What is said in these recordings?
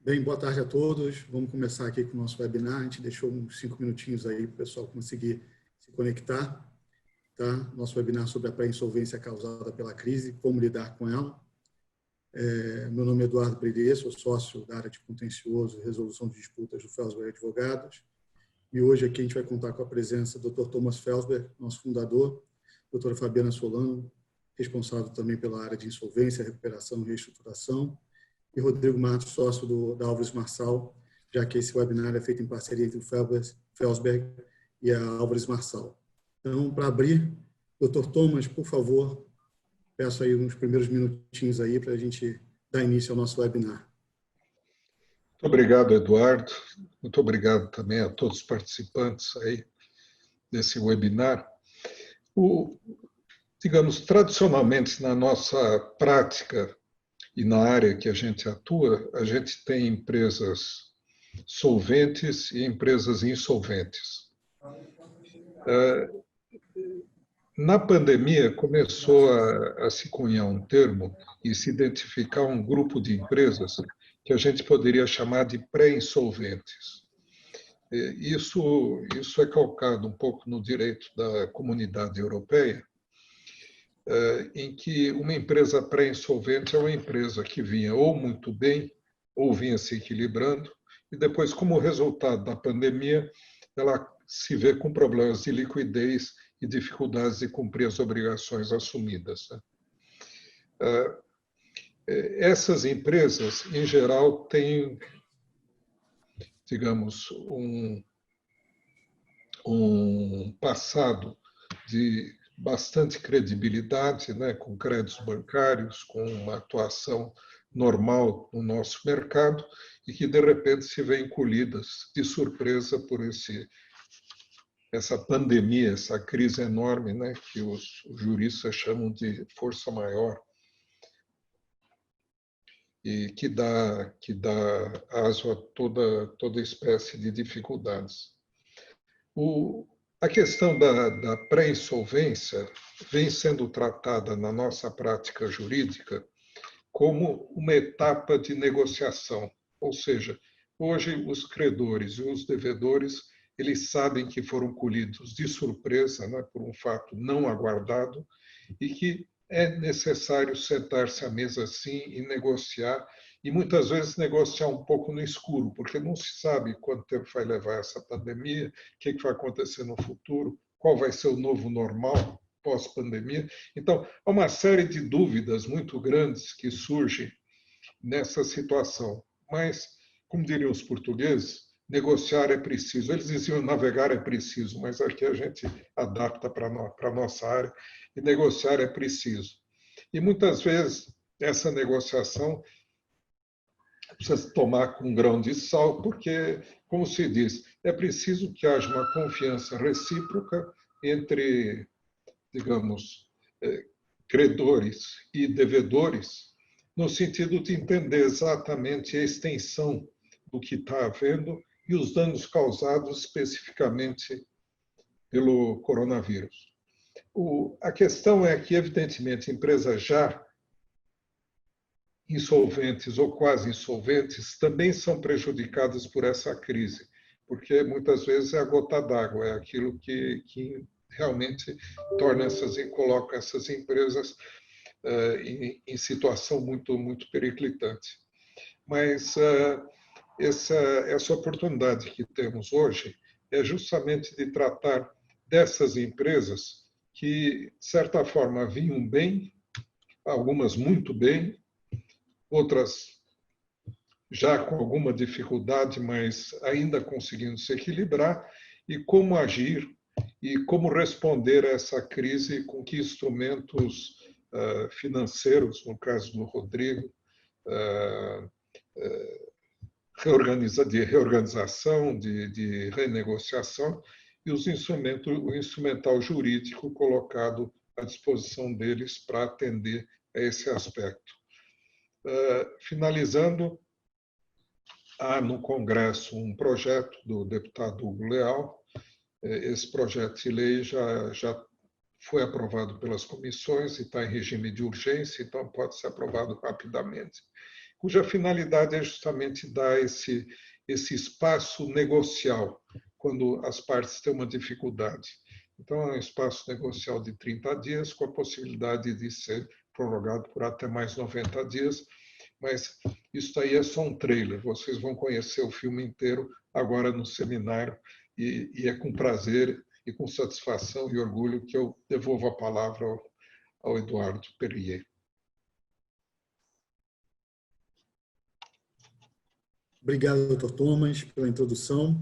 Bem, boa tarde a todos. Vamos começar aqui com o nosso webinar. A gente deixou uns 5 minutinhos aí para o pessoal conseguir se conectar. Tá? Nosso webinar sobre a pré-insolvência causada pela crise, como lidar com ela. Meu nome é Eduardo Breguet, sou sócio da área de contencioso e resolução de disputas do Felsberg Advogados. E hoje aqui a gente vai contar com a presença do Dr. Thomas Felsberg, nosso fundador, doutora Fabiana Solano, responsável também pela área de insolvência, recuperação e reestruturação, e Rodrigo Matos, sócio da Álvares Marçal, já que esse webinar é feito em parceria entre o Felsberg e a Álvares Marçal. Então, para abrir, Dr. Thomas, por favor, peço aí uns primeiros minutinhos aí para a gente dar início ao nosso webinar. Muito obrigado, Eduardo. Muito obrigado também a todos os participantes aí desse webinar. Digamos, tradicionalmente, na nossa prática e na área que a gente atua, a gente tem empresas solventes e empresas insolventes. Na pandemia, começou a se cunhar um termo e se identificar um grupo de empresas que a gente poderia chamar de pré-insolventes. Isso é calcado um pouco no direito da Comunidade Europeia, em que uma empresa pré-insolvente é uma empresa que vinha ou muito bem, ou vinha se equilibrando, e depois, como resultado da pandemia, ela se vê com problemas de liquidez e dificuldades de cumprir as obrigações assumidas. Essas empresas, em geral, têm, digamos, um passado de bastante credibilidade, né, com créditos bancários, com uma atuação normal no nosso mercado e que, de repente, se vêem colhidas de surpresa por essa pandemia, essa crise enorme, né, que os juristas chamam de força maior e que dá aso a toda espécie de dificuldades. A questão da pré-insolvência vem sendo tratada na nossa prática jurídica como uma etapa de negociação, ou seja, hoje os credores e os devedores eles sabem que foram colhidos de surpresa, né, por um fato não aguardado e que é necessário sentar-se à mesa sim e negociar, e muitas vezes negociar um pouco no escuro, porque não se sabe quanto tempo vai levar essa pandemia, o que vai acontecer no futuro, qual vai ser o novo normal pós-pandemia. Então, há uma série de dúvidas muito grandes que surgem nessa situação. Mas, como diriam os portugueses, negociar é preciso. Eles diziam navegar é preciso, mas aqui a gente adapta para a nossa área, e negociar é preciso. E muitas vezes essa negociação precisa tomar com um grão de sal, porque, como se diz, é preciso que haja uma confiança recíproca entre, digamos, credores e devedores, no sentido de entender exatamente a extensão do que está havendo e os danos causados especificamente pelo coronavírus. A questão é que, evidentemente, empresas já insolventes ou quase insolventes também são prejudicadas por essa crise, porque muitas vezes é a gota d'água, é aquilo que realmente coloca essas empresas em situação muito periclitante. Mas essa oportunidade que temos hoje é justamente de tratar dessas empresas que, de certa forma, vinham bem, algumas muito bem, outras já com alguma dificuldade, mas ainda conseguindo se equilibrar, e como agir e como responder a essa crise, com que instrumentos financeiros, no caso do Rodrigo, de reorganização, de renegociação, e o instrumental jurídico colocado à disposição deles para atender a esse aspecto. Finalizando, há no Congresso um projeto do deputado Hugo Leal. Esse projeto de lei já foi aprovado pelas comissões e está em regime de urgência, então pode ser aprovado rapidamente. cuja finalidade é justamente dar esse espaço negocial quando as partes têm uma dificuldade. Então, é um espaço negocial de 30 dias, com a possibilidade de ser prorrogado por até mais 90 dias, mas isso aí é só um trailer. Vocês vão conhecer o filme inteiro agora no seminário, e é com prazer e com satisfação e orgulho que eu devolvo a palavra ao Eduardo Perrier. Obrigado, Dr. Thomas, pela introdução.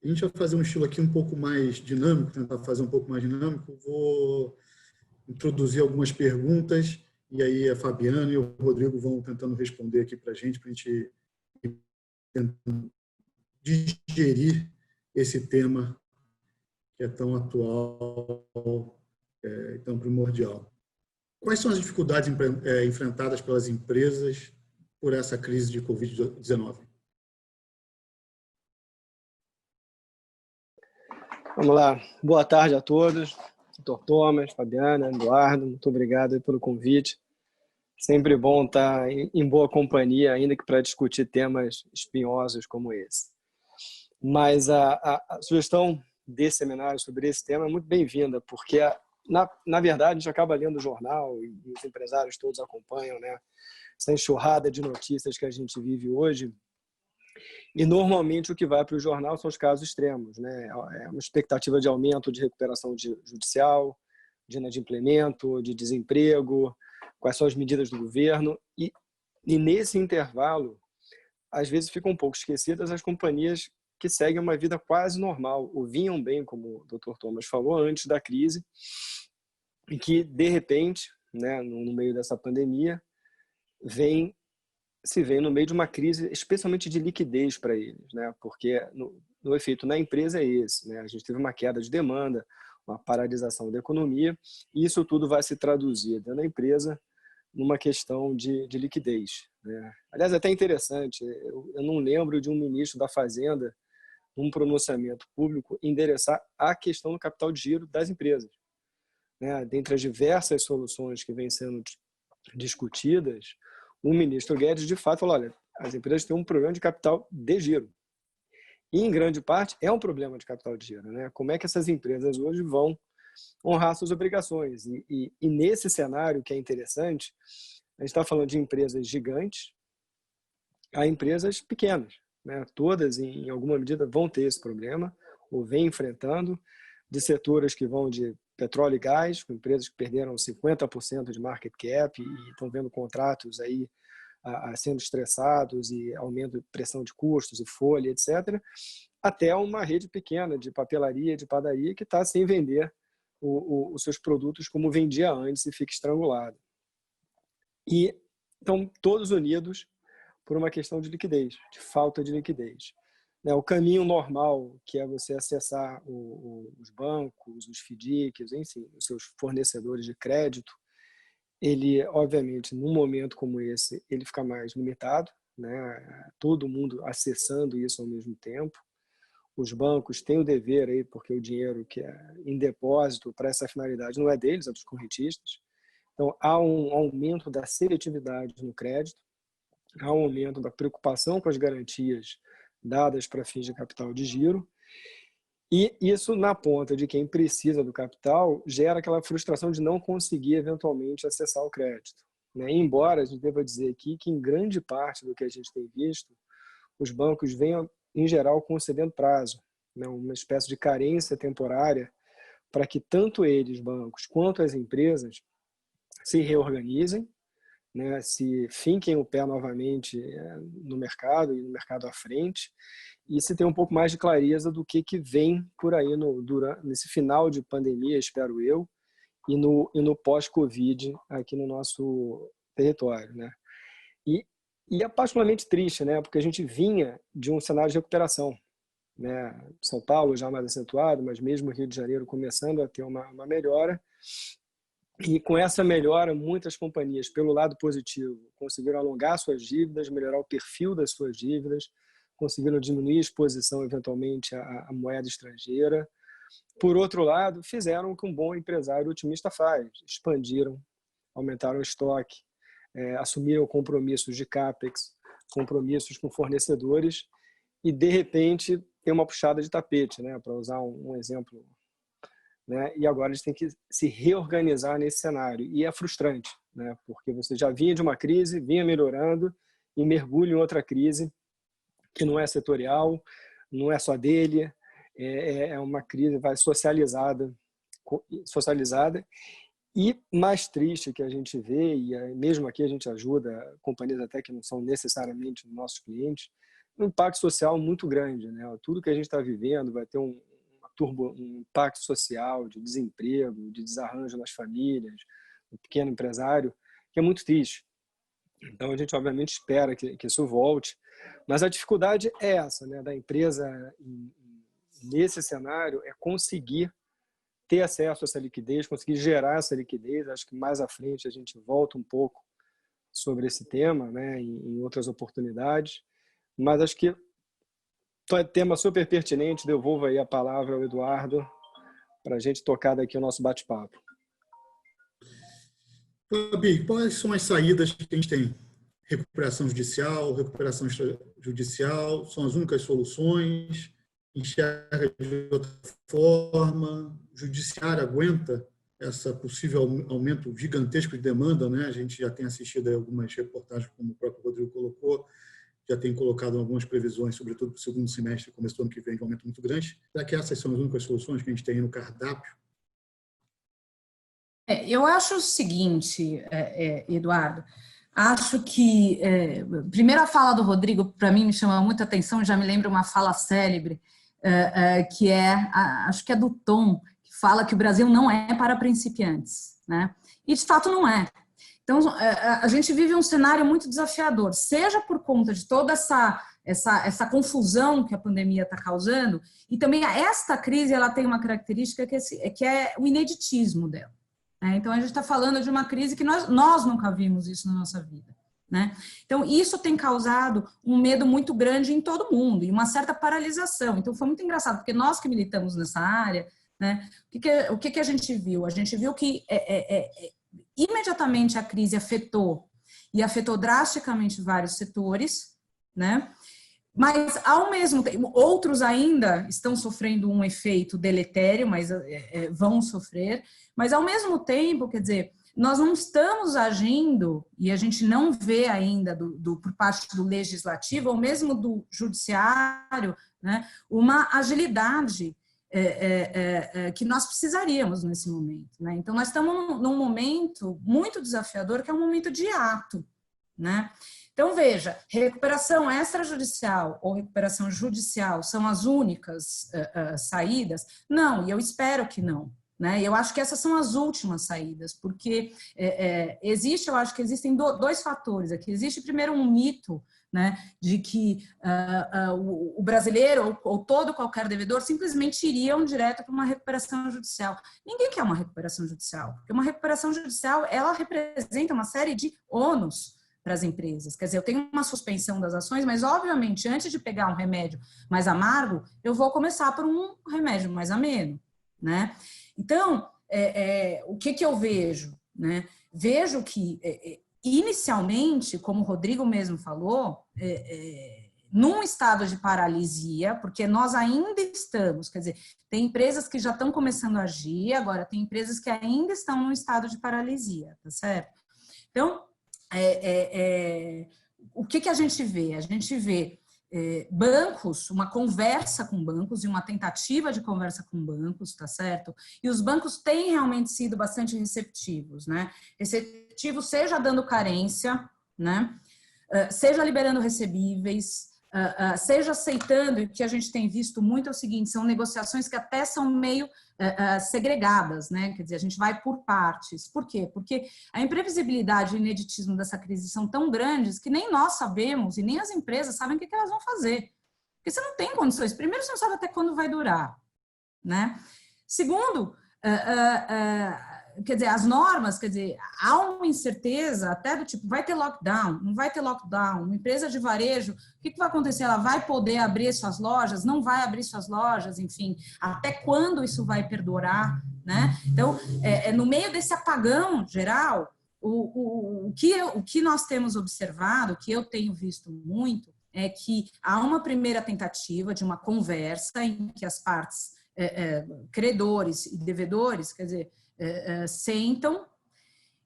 A gente vai fazer um estilo aqui um pouco mais dinâmico, tentar fazer um pouco mais dinâmico. Vou introduzir algumas perguntas e aí a Fabiana e o Rodrigo vão tentando responder aqui para a gente ir tentando digerir esse tema que é tão atual, tão primordial. Quais são as dificuldades enfrentadas pelas empresas por essa crise de Covid-19? Vamos lá. Boa tarde a todos. Dr. Thomas, Fabiana, Eduardo, muito obrigado pelo convite. Sempre bom estar em boa companhia, ainda que para discutir temas espinhosos como esse. Mas a sugestão desse seminário sobre esse tema é muito bem-vinda, porque, na verdade, a gente acaba lendo o jornal e os empresários todos acompanham, né, essa enxurrada de notícias que a gente vive hoje. E, normalmente, o que vai para o jornal são os casos extremos, né? É uma expectativa de aumento de recuperação judicial, de inadimplemento, de desemprego, quais são as medidas do governo. E nesse intervalo, às vezes ficam um pouco esquecidas as companhias que seguem uma vida quase normal, ou vinham bem, como o Dr. Thomas falou, antes da crise, e que, de repente, né, no meio dessa pandemia, se vê no meio de uma crise, especialmente de liquidez para eles, né? Porque no efeito na empresa é esse, né? A gente teve uma queda de demanda, uma paralisação da economia, e isso tudo vai se traduzir dentro da empresa numa questão de liquidez, né? Aliás, é até interessante, eu não lembro de um ministro da Fazenda, num pronunciamento público, endereçar a questão do capital de giro das empresas, né? Dentre as diversas soluções que vêm sendo discutidas, o ministro Guedes, de fato, falou, olha, as empresas têm um problema de capital de giro. E, em grande parte, é um problema de capital de giro, né? Como é que essas empresas hoje vão honrar suas obrigações? E nesse cenário que é interessante, a gente está falando de empresas gigantes a empresas pequenas, né? Todas, em alguma medida, vão ter esse problema, ou vêm enfrentando, de setores que vão de petróleo e gás, com empresas que perderam 50% de market cap e estão vendo contratos aí sendo estressados e aumento de pressão de custos e folha, etc., até uma rede pequena de papelaria, de padaria, que está sem vender os seus produtos como vendia antes e fica estrangulado. E estão todos unidos por uma questão de liquidez, de falta de liquidez. O caminho normal, que é você acessar os bancos, os FDICs, enfim, os seus fornecedores de crédito, ele, obviamente, num momento como esse, ele fica mais limitado, né? Todo mundo acessando isso ao mesmo tempo. Os bancos têm o dever, aí, porque o dinheiro que é em depósito para essa finalidade não é deles, é dos correntistas. Então, há um aumento da seletividade no crédito, há um aumento da preocupação com as garantias dadas para fins de capital de giro, e isso, na ponta de quem precisa do capital, gera aquela frustração de não conseguir, eventualmente, acessar o crédito, né? Embora a gente deva dizer aqui que, em grande parte do que a gente tem visto, os bancos venham, em geral, concedendo prazo, né? Uma espécie de carência temporária para que tanto eles, bancos, quanto as empresas se reorganizem, né, se finquem o pé novamente no mercado e no mercado à frente, e se tem um pouco mais de clareza do que vem por aí nesse final de pandemia, espero eu, e no pós-Covid aqui no nosso território, né? E é particularmente triste, né, porque a gente vinha de um cenário de recuperação, né? São Paulo já mais acentuado, mas mesmo Rio de Janeiro começando a ter uma melhora. E com essa melhora, muitas companhias, pelo lado positivo, conseguiram alongar suas dívidas, melhorar o perfil das suas dívidas, conseguiram diminuir a exposição, eventualmente, à moeda estrangeira. Por outro lado, fizeram o que um bom empresário otimista faz, expandiram, aumentaram o estoque, assumiram compromissos de CAPEX, compromissos com fornecedores, e, de repente, tem uma puxada de tapete, né, para usar um exemplo. Né, e agora eles têm que se reorganizar nesse cenário. E é frustrante, né, porque você já vinha de uma crise, vinha melhorando, e mergulha em outra crise que não é setorial, não é só dele, é uma crise vai socializada, e mais triste que a gente vê, e mesmo aqui a gente ajuda companhias até que não são necessariamente nossos clientes, um impacto social muito grande, né? Tudo que a gente está vivendo vai ter um impacto social, de desemprego, de desarranjo nas famílias, do pequeno empresário, que é muito triste. Então a gente obviamente espera que isso volte, mas a dificuldade é essa, né, da empresa nesse cenário, é conseguir ter acesso a essa liquidez, conseguir gerar essa liquidez. Acho que mais à frente a gente volta um pouco sobre esse tema, né, em outras oportunidades, mas acho que é tema super pertinente. Devolvo aí a palavra ao Eduardo para a gente tocar daqui o nosso bate-papo. Fabi, quais são as saídas que a gente tem? Recuperação judicial, recuperação extrajudicial, são as únicas soluções? Enxerga de outra forma? O judiciário aguenta esse possível aumento gigantesco de demanda, né? A gente já tem assistido a algumas reportagens, como o próprio Rodrigo colocou, já tem colocado algumas previsões, sobretudo para o segundo semestre, começo do ano que vem, de um aumento muito grande. Será que essas são as únicas soluções que a gente tem no cardápio? Eu acho o seguinte, Eduardo, acho que, primeiro a fala do Rodrigo, para mim, me chama muita atenção, já me lembra uma fala célebre, que acho que é do Tom, que fala que o Brasil não é para principiantes, né? E, de fato, não é. Então, a gente vive um cenário muito desafiador, seja por conta de toda essa confusão que a pandemia está causando, e também esta crise ela tem uma característica que é o ineditismo dela. Então, a gente está falando de uma crise que nós nunca vimos isso na nossa vida, né? Então, isso tem causado um medo muito grande em todo mundo e uma certa paralisação. Então, foi muito engraçado, porque nós que militamos nessa área, né, o que a gente viu? A gente viu que imediatamente a crise afetou drasticamente vários setores, né? Mas, ao mesmo tempo, outros ainda estão sofrendo um efeito deletério, mas vão sofrer. Mas, ao mesmo tempo, quer dizer, nós não estamos agindo, e a gente não vê ainda por parte do legislativo, ou mesmo do judiciário, né, uma agilidade que nós precisaríamos nesse momento, né? Então, nós estamos num momento muito desafiador, que é um momento de hiato, né? Então, veja, recuperação extrajudicial ou recuperação judicial são as únicas saídas? Não, e eu espero que não, né? Eu acho que essas são as últimas saídas, porque eu acho que existem dois fatores aqui. Existe, primeiro, um mito, né, de que o brasileiro ou qualquer devedor simplesmente iriam direto para uma recuperação judicial. Ninguém quer uma recuperação judicial, porque uma recuperação judicial ela representa uma série de ônus para as empresas. Quer dizer, eu tenho uma suspensão das ações, mas, obviamente, antes de pegar um remédio mais amargo, eu vou começar por um remédio mais ameno, né? Então, o que eu vejo, né? Vejo que, inicialmente, como o Rodrigo mesmo falou, num estado de paralisia, porque nós ainda estamos, quer dizer, tem empresas que já estão começando a agir, agora tem empresas que ainda estão num estado de paralisia, tá certo? Então, o que a gente vê? A gente vê bancos, uma conversa com bancos e uma tentativa de conversa com bancos, tá certo? E os bancos têm realmente sido bastante receptivos, né? Receptivos, seja dando carência, né? Seja liberando recebíveis, seja aceitando, e o que a gente tem visto muito é o seguinte, são negociações que até são meio segregadas, né? Quer dizer, a gente vai por partes. Por quê? Porque a imprevisibilidade e o ineditismo dessa crise são tão grandes que nem nós sabemos e nem as empresas sabem o que elas vão fazer. Porque você não tem condições. Primeiro, você não sabe até quando vai durar, né? Segundo, quer dizer, as normas, quer dizer, há uma incerteza até do tipo, vai ter lockdown, não vai ter lockdown, uma empresa de varejo, o que vai acontecer? Ela vai poder abrir suas lojas, não vai abrir suas lojas, enfim, até quando isso vai perdurar, né? Então, no meio desse apagão geral, o que nós temos observado, o que eu tenho visto muito, é que há uma primeira tentativa de uma conversa em que as partes, credores e devedores, quer dizer, sentam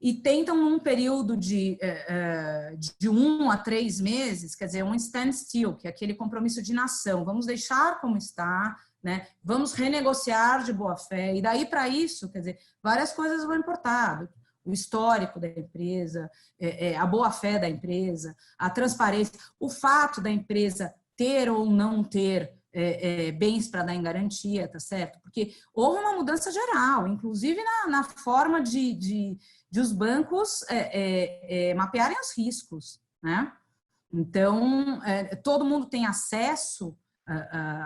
e tentam, num período de 1 a 3 meses, quer dizer, um standstill, que é aquele compromisso de nação, vamos deixar como está, né? Vamos renegociar de boa fé, e daí para isso, quer dizer, várias coisas vão importar, o histórico da empresa, a boa fé da empresa, a transparência, o fato da empresa ter ou não ter bens para dar em garantia, tá certo? Porque houve uma mudança geral, inclusive na forma de os bancos mapearem os riscos, né? Então, todo mundo tem acesso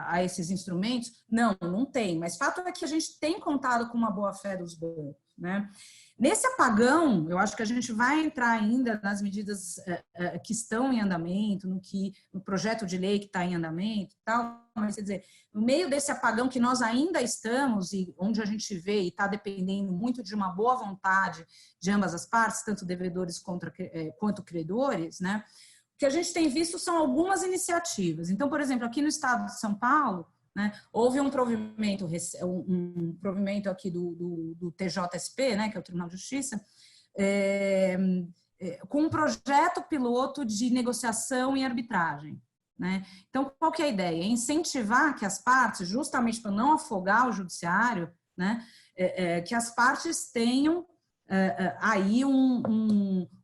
a esses instrumentos? Não tem, mas fato é que a gente tem contado com uma boa-fé dos bancos, né? Nesse apagão, eu acho que a gente vai entrar ainda nas medidas que estão em andamento, no projeto de lei que está em andamento e tal, mas, quer dizer, no meio desse apagão que nós ainda estamos e onde a gente vê e está dependendo muito de uma boa vontade de ambas as partes, tanto devedores quanto credores, né? O que a gente tem visto são algumas iniciativas. Então, por exemplo, aqui no estado de São Paulo, né, houve um provimento aqui do TJSP, né, que é o Tribunal de Justiça, com um projeto piloto de negociação e arbitragem, né? Então, qual que é a ideia? É incentivar que as partes, justamente para não afogar o judiciário, né, que as partes tenham aí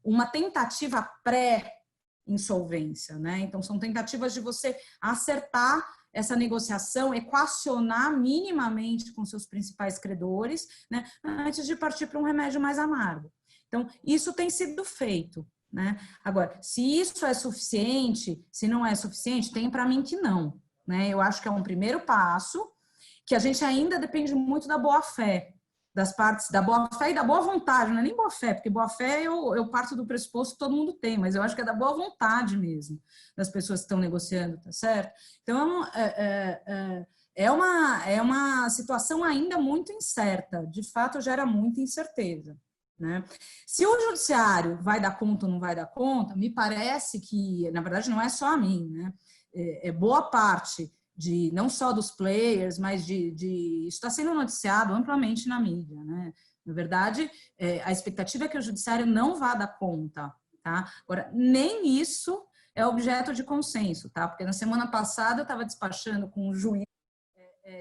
uma tentativa pré-insolvência, né? Então, são tentativas de você acertar essa negociação, equacionar minimamente com seus principais credores, né, antes de partir para um remédio mais amargo. Então, isso tem sido feito, né? Agora, se isso é suficiente, se não é suficiente, tem para mim que não, né? Eu acho que é um primeiro passo, que a gente ainda depende muito da boa-fé, das partes, da boa-fé e da boa vontade, não é nem boa-fé, porque boa-fé eu parto do pressuposto que todo mundo tem, mas eu acho que é da boa vontade mesmo, das pessoas que estão negociando, tá certo? Então, é uma situação ainda muito incerta, de fato gera muita incerteza, né? Se o judiciário vai dar conta ou não vai dar conta, me parece que, na verdade, não é só a mim, né? Boa parte não só dos players, mas isso está sendo noticiado amplamente na mídia, né? Na verdade, a expectativa é que o judiciário não vá dar conta, tá? Agora, nem isso é objeto de consenso, tá? Porque na semana passada eu estava despachando com um juiz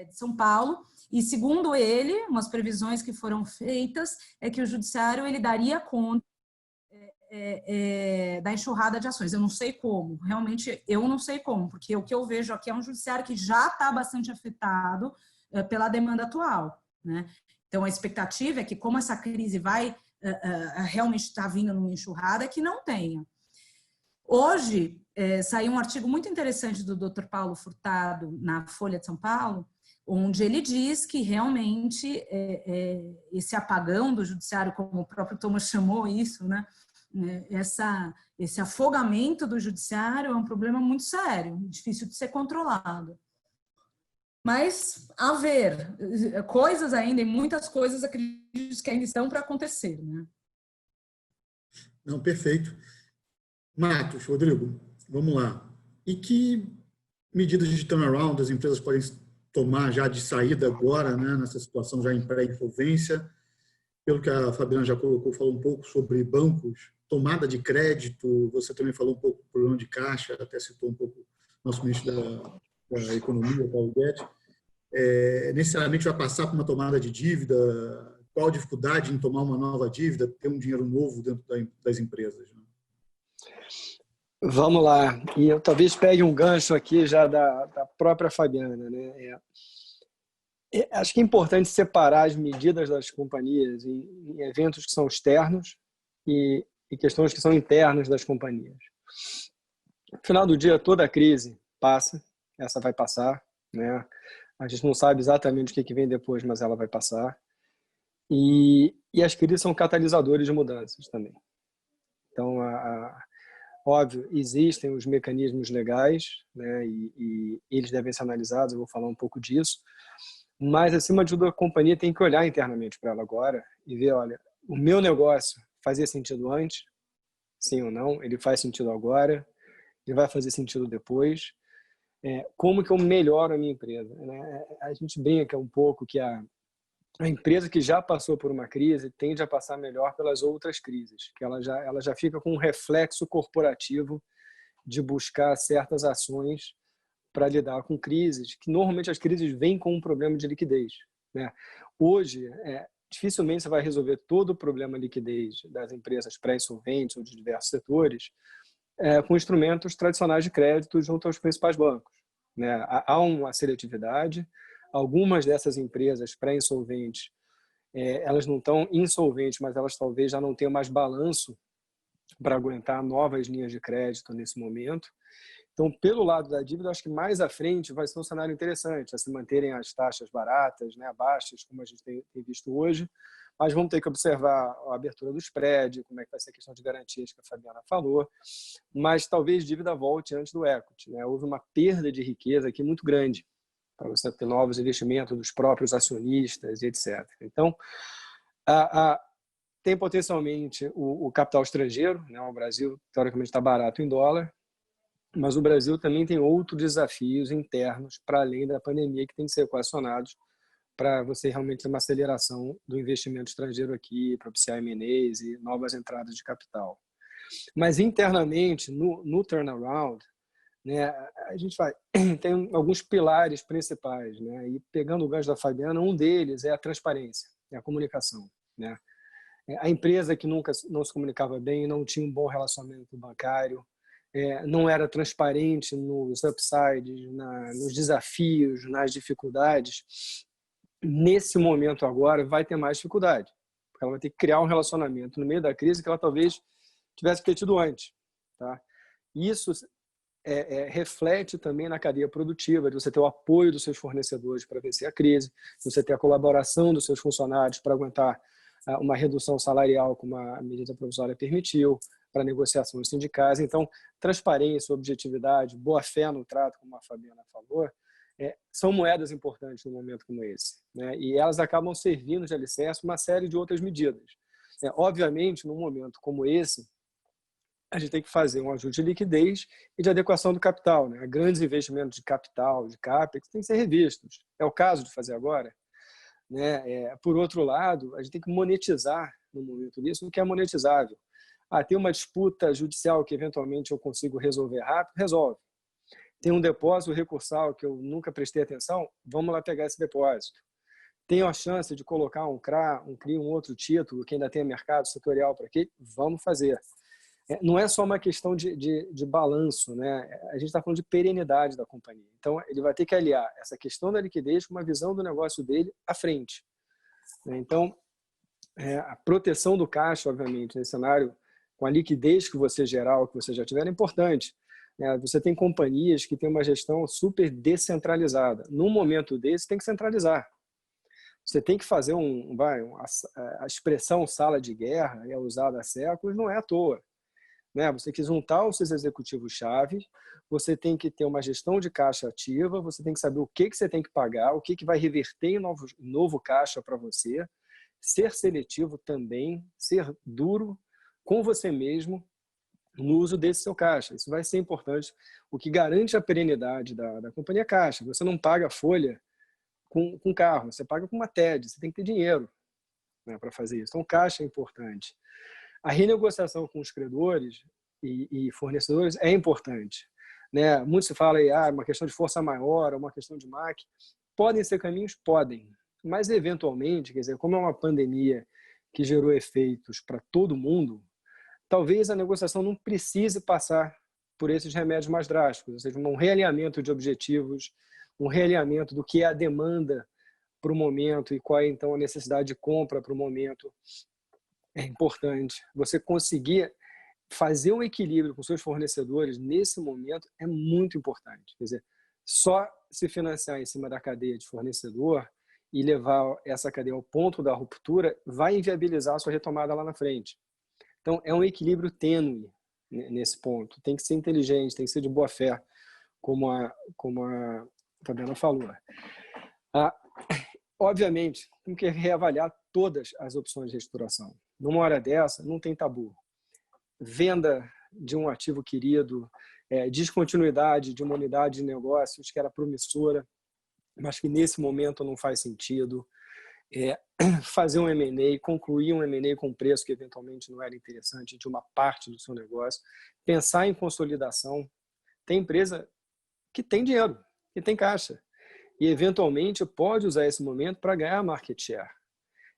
de São Paulo e, segundo ele, umas previsões que foram feitas é que o judiciário ele daria conta da enxurrada de ações. Eu não sei como, realmente eu não sei como, porque o que eu vejo aqui é um judiciário que já está bastante afetado pela demanda atual, né? Então, a expectativa é que, como essa crise vai realmente estar vindo numa enxurrada, é que não tenha. Hoje, saiu um artigo muito interessante do Dr. Paulo Furtado na Folha de São Paulo, onde ele diz que realmente esse apagão do judiciário, como o próprio Thomas chamou isso, né? Esse afogamento do judiciário é um problema muito sério, difícil de ser controlado. Mas, a ver, coisas ainda, e muitas coisas acredito que ainda estão para acontecer, né? Não, perfeito. Matos, Rodrigo, vamos lá. E que medidas de turnaround as empresas podem tomar já de saída agora, né, nessa situação já em pré-insolvência? Pelo que a Fabiana já colocou, falou um pouco sobre bancos, tomada de crédito, você também falou um pouco do problema de caixa, até citou um pouco o nosso ministro da Economia, Paulo Guedes. Necessariamente vai passar por uma tomada de dívida? Qual a dificuldade em tomar uma nova dívida, ter um dinheiro novo dentro das empresas? Né? Vamos lá. E eu talvez pegue um gancho aqui já da própria Fabiana, né? Acho que é importante separar as medidas das companhias em eventos que são externos e questões que são internas das companhias. No final do dia, toda a crise passa, essa vai passar, né? A gente não sabe exatamente o que vem depois, mas ela vai passar. E as crises são catalisadores de mudanças também. Então, óbvio, existem os mecanismos legais, né? E eles devem ser analisados, eu vou falar um pouco disso. Mas, acima de tudo, a companhia tem que olhar internamente para ela agora e ver, olha, o meu negócio fazia sentido antes? Sim ou não? Ele faz sentido agora? Ele vai fazer sentido depois? Como que eu melhoro a minha empresa? Né? A gente brinca um pouco que a empresa que já passou por uma crise tende a passar melhor pelas outras crises, que ela já fica com um reflexo corporativo de buscar certas ações para lidar com crises, que normalmente as crises vêm com um problema de liquidez. Né? Hoje, dificilmente você vai resolver todo o problema de liquidez das empresas pré-insolventes ou de diversos setores com instrumentos tradicionais de crédito junto aos principais bancos. Né? Há uma seletividade. Algumas dessas empresas pré-insolventes, elas não estão insolventes, mas elas talvez já não tenham mais balanço para aguentar novas linhas de crédito nesse momento. Então, pelo lado da dívida, acho que mais à frente vai ser um cenário interessante, a se manterem as taxas baratas, né, baixas, como a gente tem visto hoje, mas vamos ter que observar a abertura do spread, como é que vai ser a questão de garantias que a Fabiana falou, mas talvez dívida volte antes do equity. Né? Houve uma perda de riqueza aqui muito grande, para você ter novos investimentos dos próprios acionistas, etc. Então, tem potencialmente o capital estrangeiro, né? O Brasil, teoricamente, está barato em dólar, mas o Brasil também tem outros desafios internos, para além da pandemia, que tem que ser equacionados para você realmente ter uma aceleração do investimento estrangeiro aqui, propiciar M&As e novas entradas de capital. Mas internamente, no turnaround, né, a gente tem alguns pilares principais, né? E pegando o gancho da Fabiana, um deles é a transparência, é a comunicação, né? A empresa que nunca não se comunicava bem, não tinha um bom relacionamento bancário, não era transparente nos upsides, nos desafios, nas dificuldades, nesse momento agora vai ter mais dificuldade, porque ela vai ter que criar um relacionamento no meio da crise que ela talvez tivesse que ter tido antes. Tá? Isso reflete também na cadeia produtiva, de você ter o apoio dos seus fornecedores para vencer a crise, de você ter a colaboração dos seus funcionários para aguentar uma redução salarial, como a medida provisória permitiu, para negociações sindicais. Então, transparência, objetividade, boa-fé no trato, como a Fabiana falou, são moedas importantes num momento como esse. Né? E elas acabam servindo de alicerce uma série de outras medidas. Obviamente, num momento como esse, a gente tem que fazer um ajuste de liquidez e de adequação do capital. Né? Grandes investimentos de capital, de CAPEX, têm que ser revistos. É o caso de fazer agora. Né? Por outro lado, a gente tem que monetizar no momento disso o que é monetizável. Tem uma disputa judicial que eventualmente eu consigo resolver rápido, resolve. Tem um depósito recursal que eu nunca prestei atenção, vamos lá pegar esse depósito. Tenho a chance de colocar um CRA, um outro título, que ainda tem mercado setorial para aqui, vamos fazer. Não é só uma questão de balanço, né? A gente está falando de perenidade da companhia. Então, ele vai ter que aliar essa questão da liquidez com uma visão do negócio dele à frente. Então, a proteção do caixa, obviamente, nesse cenário, com a liquidez que você gerar, que você já tiver, é importante. Você tem companhias que têm uma gestão super descentralizada. Num momento desse, tem que centralizar. Você tem que fazer a expressão sala de guerra, é usada há séculos, não é à toa. Você tem que juntar os seus executivos-chave, você tem que ter uma gestão de caixa ativa, você tem que saber o que você tem que pagar, o que vai reverter em novo caixa para você, ser seletivo também, ser duro com você mesmo no uso desse seu caixa. Isso vai ser importante. O que garante a perenidade da companhia caixa. Você não paga folha com carro, você paga com uma TED, você tem que ter dinheiro, né, para fazer isso. Então, caixa é importante. A renegociação com os credores e fornecedores é importante. Né? Muito se fala aí, uma questão de força maior, uma questão de MAC. Podem ser caminhos? Podem. Mas, eventualmente, quer dizer, como é uma pandemia que gerou efeitos para todo mundo, talvez a negociação não precise passar por esses remédios mais drásticos, ou seja, um realinhamento de objetivos, um realinhamento do que é a demanda para o momento e qual é, então, a necessidade de compra para o momento. É importante. Você conseguir fazer um equilíbrio com seus fornecedores nesse momento é muito importante. Quer dizer, só se financiar em cima da cadeia de fornecedor e levar essa cadeia ao ponto da ruptura vai inviabilizar a sua retomada lá na frente. Então, é um equilíbrio tênue nesse ponto. Tem que ser inteligente, tem que ser de boa fé, como a Fabiana falou. Obviamente, tem que reavaliar todas as opções de reestruturação. Numa hora dessa, não tem tabu. Venda de um ativo querido, descontinuidade de uma unidade de negócios que era promissora, mas que nesse momento não faz sentido. Fazer um M&A, concluir um M&A com preço que eventualmente não era interessante de uma parte do seu negócio, pensar em consolidação. Tem empresa que tem dinheiro, que tem caixa, e eventualmente pode usar esse momento para ganhar market share.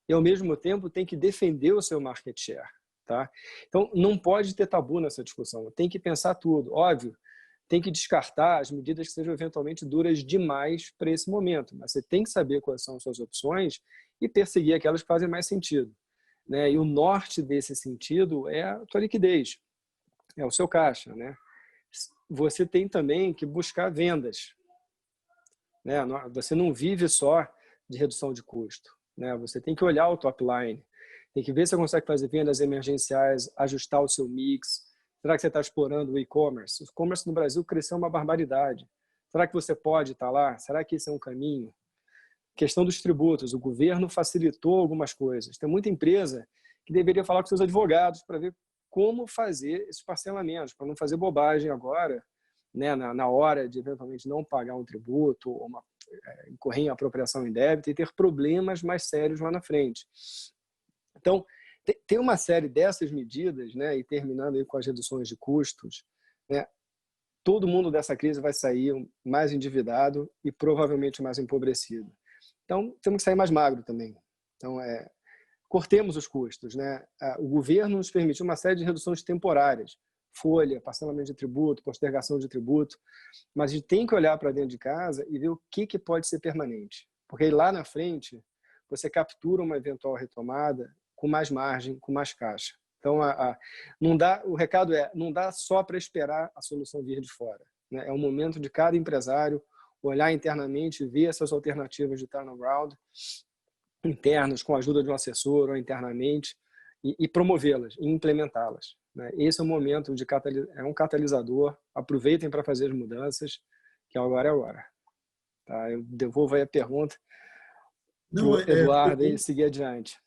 E ao mesmo tempo tem que defender o seu market share. Tá? Então não pode ter tabu nessa discussão, tem que pensar tudo. Óbvio, tem que descartar as medidas que sejam eventualmente duras demais para esse momento, mas você tem que saber quais são as suas opções e perseguir aquelas que fazem mais sentido, né? E o norte desse sentido é a tua liquidez, é o seu caixa, né? Você tem também que buscar vendas, né? Você não vive só de redução de custo, né? Você tem que olhar o top line, tem que ver se você consegue fazer vendas emergenciais, ajustar o seu mix. Será que você está explorando o e-commerce? O e-commerce no Brasil cresceu uma barbaridade. Será que você pode estar lá? Será que esse é um caminho? Questão dos tributos. O governo facilitou algumas coisas. Tem muita empresa que deveria falar com seus advogados para ver como fazer esses parcelamentos, para não fazer bobagem agora, né, na hora de eventualmente não pagar um tributo ou incorrer em apropriação indébita e ter problemas mais sérios lá na frente. Então, tem uma série dessas medidas, né, e terminando aí com as reduções de custos, né, todo mundo dessa crise vai sair mais endividado e provavelmente mais empobrecido. Então, temos que sair mais magro também. Então, cortemos os custos, né? O governo nos permitiu uma série de reduções temporárias, folha, parcelamento de tributo, postergação de tributo, mas a gente tem que olhar para dentro de casa e ver o que pode ser permanente, porque aí lá na frente você captura uma eventual retomada com mais margem, com mais caixa. Então, não dá, o recado não dá só para esperar a solução vir de fora, né? É um momento de cada empresário olhar internamente, ver essas alternativas de turnaround internas, com a ajuda de um assessor ou internamente, e promovê-las, e implementá-las, né? Esse é o momento é um catalisador. Aproveitem para fazer as mudanças, que agora é a hora. Tá? Eu devolvo aí a pergunta para o Eduardo e seguir adiante.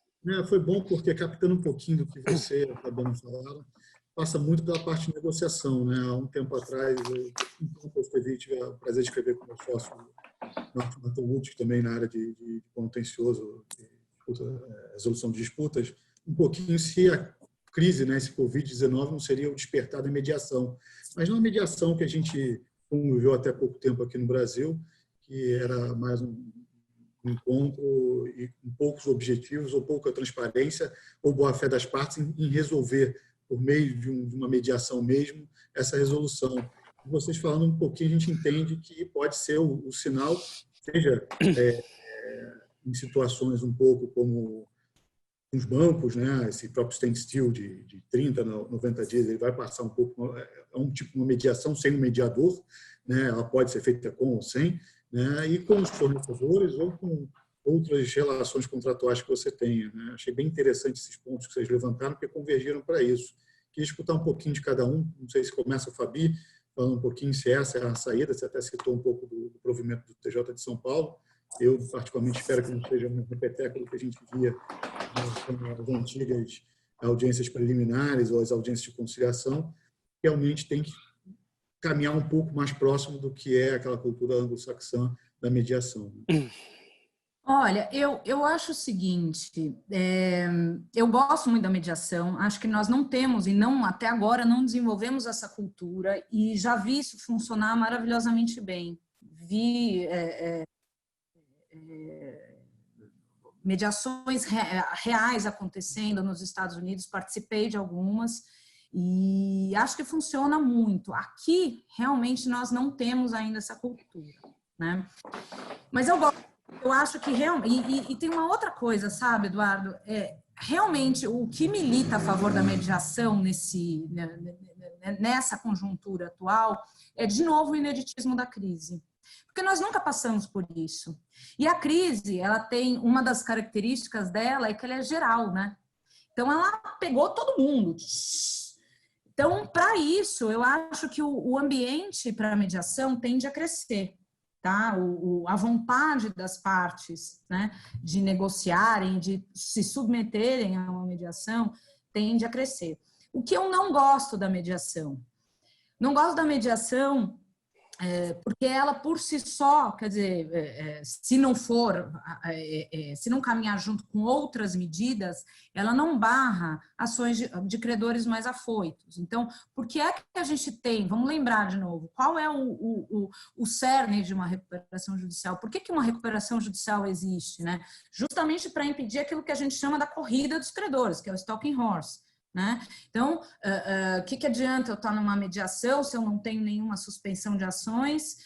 Foi bom porque, captando um pouquinho do que você e a Fabiana falaram, passa muito pela parte de negociação, né? Há um tempo atrás, eu tive o prazer de escrever com o meu sócio, Marco Lutz, também na área de contencioso, resolução de disputas, um pouquinho se a crise, né, esse Covid-19 não seria o despertar da mediação. Mas não a mediação que a gente conviveu até pouco tempo aqui no Brasil, que era mais um encontro e com poucos objetivos, ou pouca transparência, ou boa-fé das partes em resolver, por meio de uma mediação mesmo, essa resolução. Vocês falando um pouquinho, a gente entende que pode ser o sinal, seja em situações um pouco como os bancos, né? Esse próprio standstill de 30 a 90 dias, ele vai passar um pouco, é um tipo de mediação sem um mediador, né? Ela pode ser feita com ou sem, né? E com os fornecedores ou com outras relações contratuais que você tenha, né? Achei bem interessante esses pontos que vocês levantaram, porque convergiram para isso. Queria escutar um pouquinho de cada um, não sei se começa o Fabi, falando um pouquinho se essa é a saída, você até citou um pouco do provimento do TJ de São Paulo. Eu, particularmente, espero que não seja um repeteco que a gente via nas antigas audiências preliminares ou as audiências de conciliação. Realmente tem que caminhar um pouco mais próximo do que é aquela cultura anglo-saxã da mediação. Olha, eu acho o seguinte, eu gosto muito da mediação, acho que nós não temos e até agora não desenvolvemos essa cultura e já vi isso funcionar maravilhosamente bem. Vi mediações reais acontecendo nos Estados Unidos, participei de algumas e acho que funciona muito. Aqui, realmente, nós não temos ainda essa cultura, né? Mas eu acho que realmente... E tem uma outra coisa, sabe, Eduardo? Realmente, o que milita a favor da mediação nessa conjuntura atual é, de novo, o ineditismo da crise. Porque nós nunca passamos por isso. E a crise, ela tem uma das características dela é que ela é geral, né? Então, ela pegou todo mundo. Então, para isso, eu acho que o ambiente para a mediação tende a crescer, tá? A vontade das partes, né, de negociarem, de se submeterem a uma mediação, tende a crescer. O que eu não gosto da mediação? Não gosto da mediação porque ela por si só, quer dizer, se não for, se não caminhar junto com outras medidas, ela não barra ações de credores mais afoitos. Então, por que é que a gente tem, vamos lembrar de novo, qual é o cerne de uma recuperação judicial? Por que uma recuperação judicial existe, né? Justamente para impedir aquilo que a gente chama da corrida dos credores, que é o stalking horse. Né? Então, o que adianta eu estar numa mediação se eu não tenho nenhuma suspensão de ações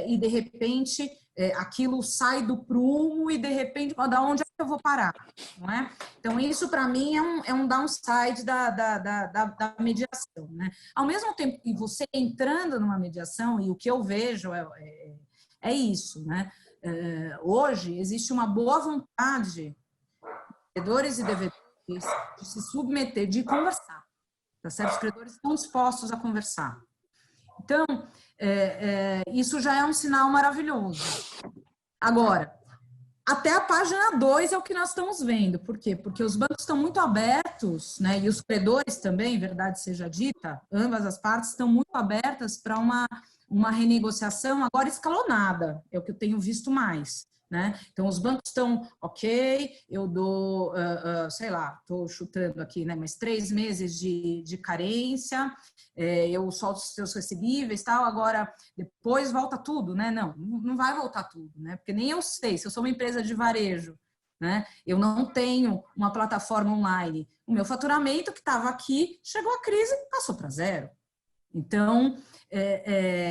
e, de repente, aquilo sai do prumo e, de repente, da onde é que eu vou parar? Não é? Então, isso, para mim, é um downside da mediação. Né? Ao mesmo tempo que você entrando numa mediação, e o que eu vejo é isso, né? Hoje, existe uma boa vontade, credores e devedores, de se submeter, de conversar, tá certo? Os credores estão dispostos a conversar. Então, isso já é um sinal maravilhoso. Agora, até a página 2 é o que nós estamos vendo. Por quê? Porque os bancos estão muito abertos, né? E os credores também, verdade seja dita, ambas as partes estão muito abertas para uma renegociação agora escalonada, é o que eu tenho visto mais. Né? Então, os bancos estão, ok, eu dou, sei lá, estou chutando aqui, né? Mas 3 meses de carência, eu solto os seus recebíveis, tal, agora depois volta tudo, né? Não vai voltar tudo, né? Porque nem eu sei, se eu sou uma empresa de varejo, né? Eu não tenho uma plataforma online, o meu faturamento que estava aqui, chegou a crise e passou para zero. Então,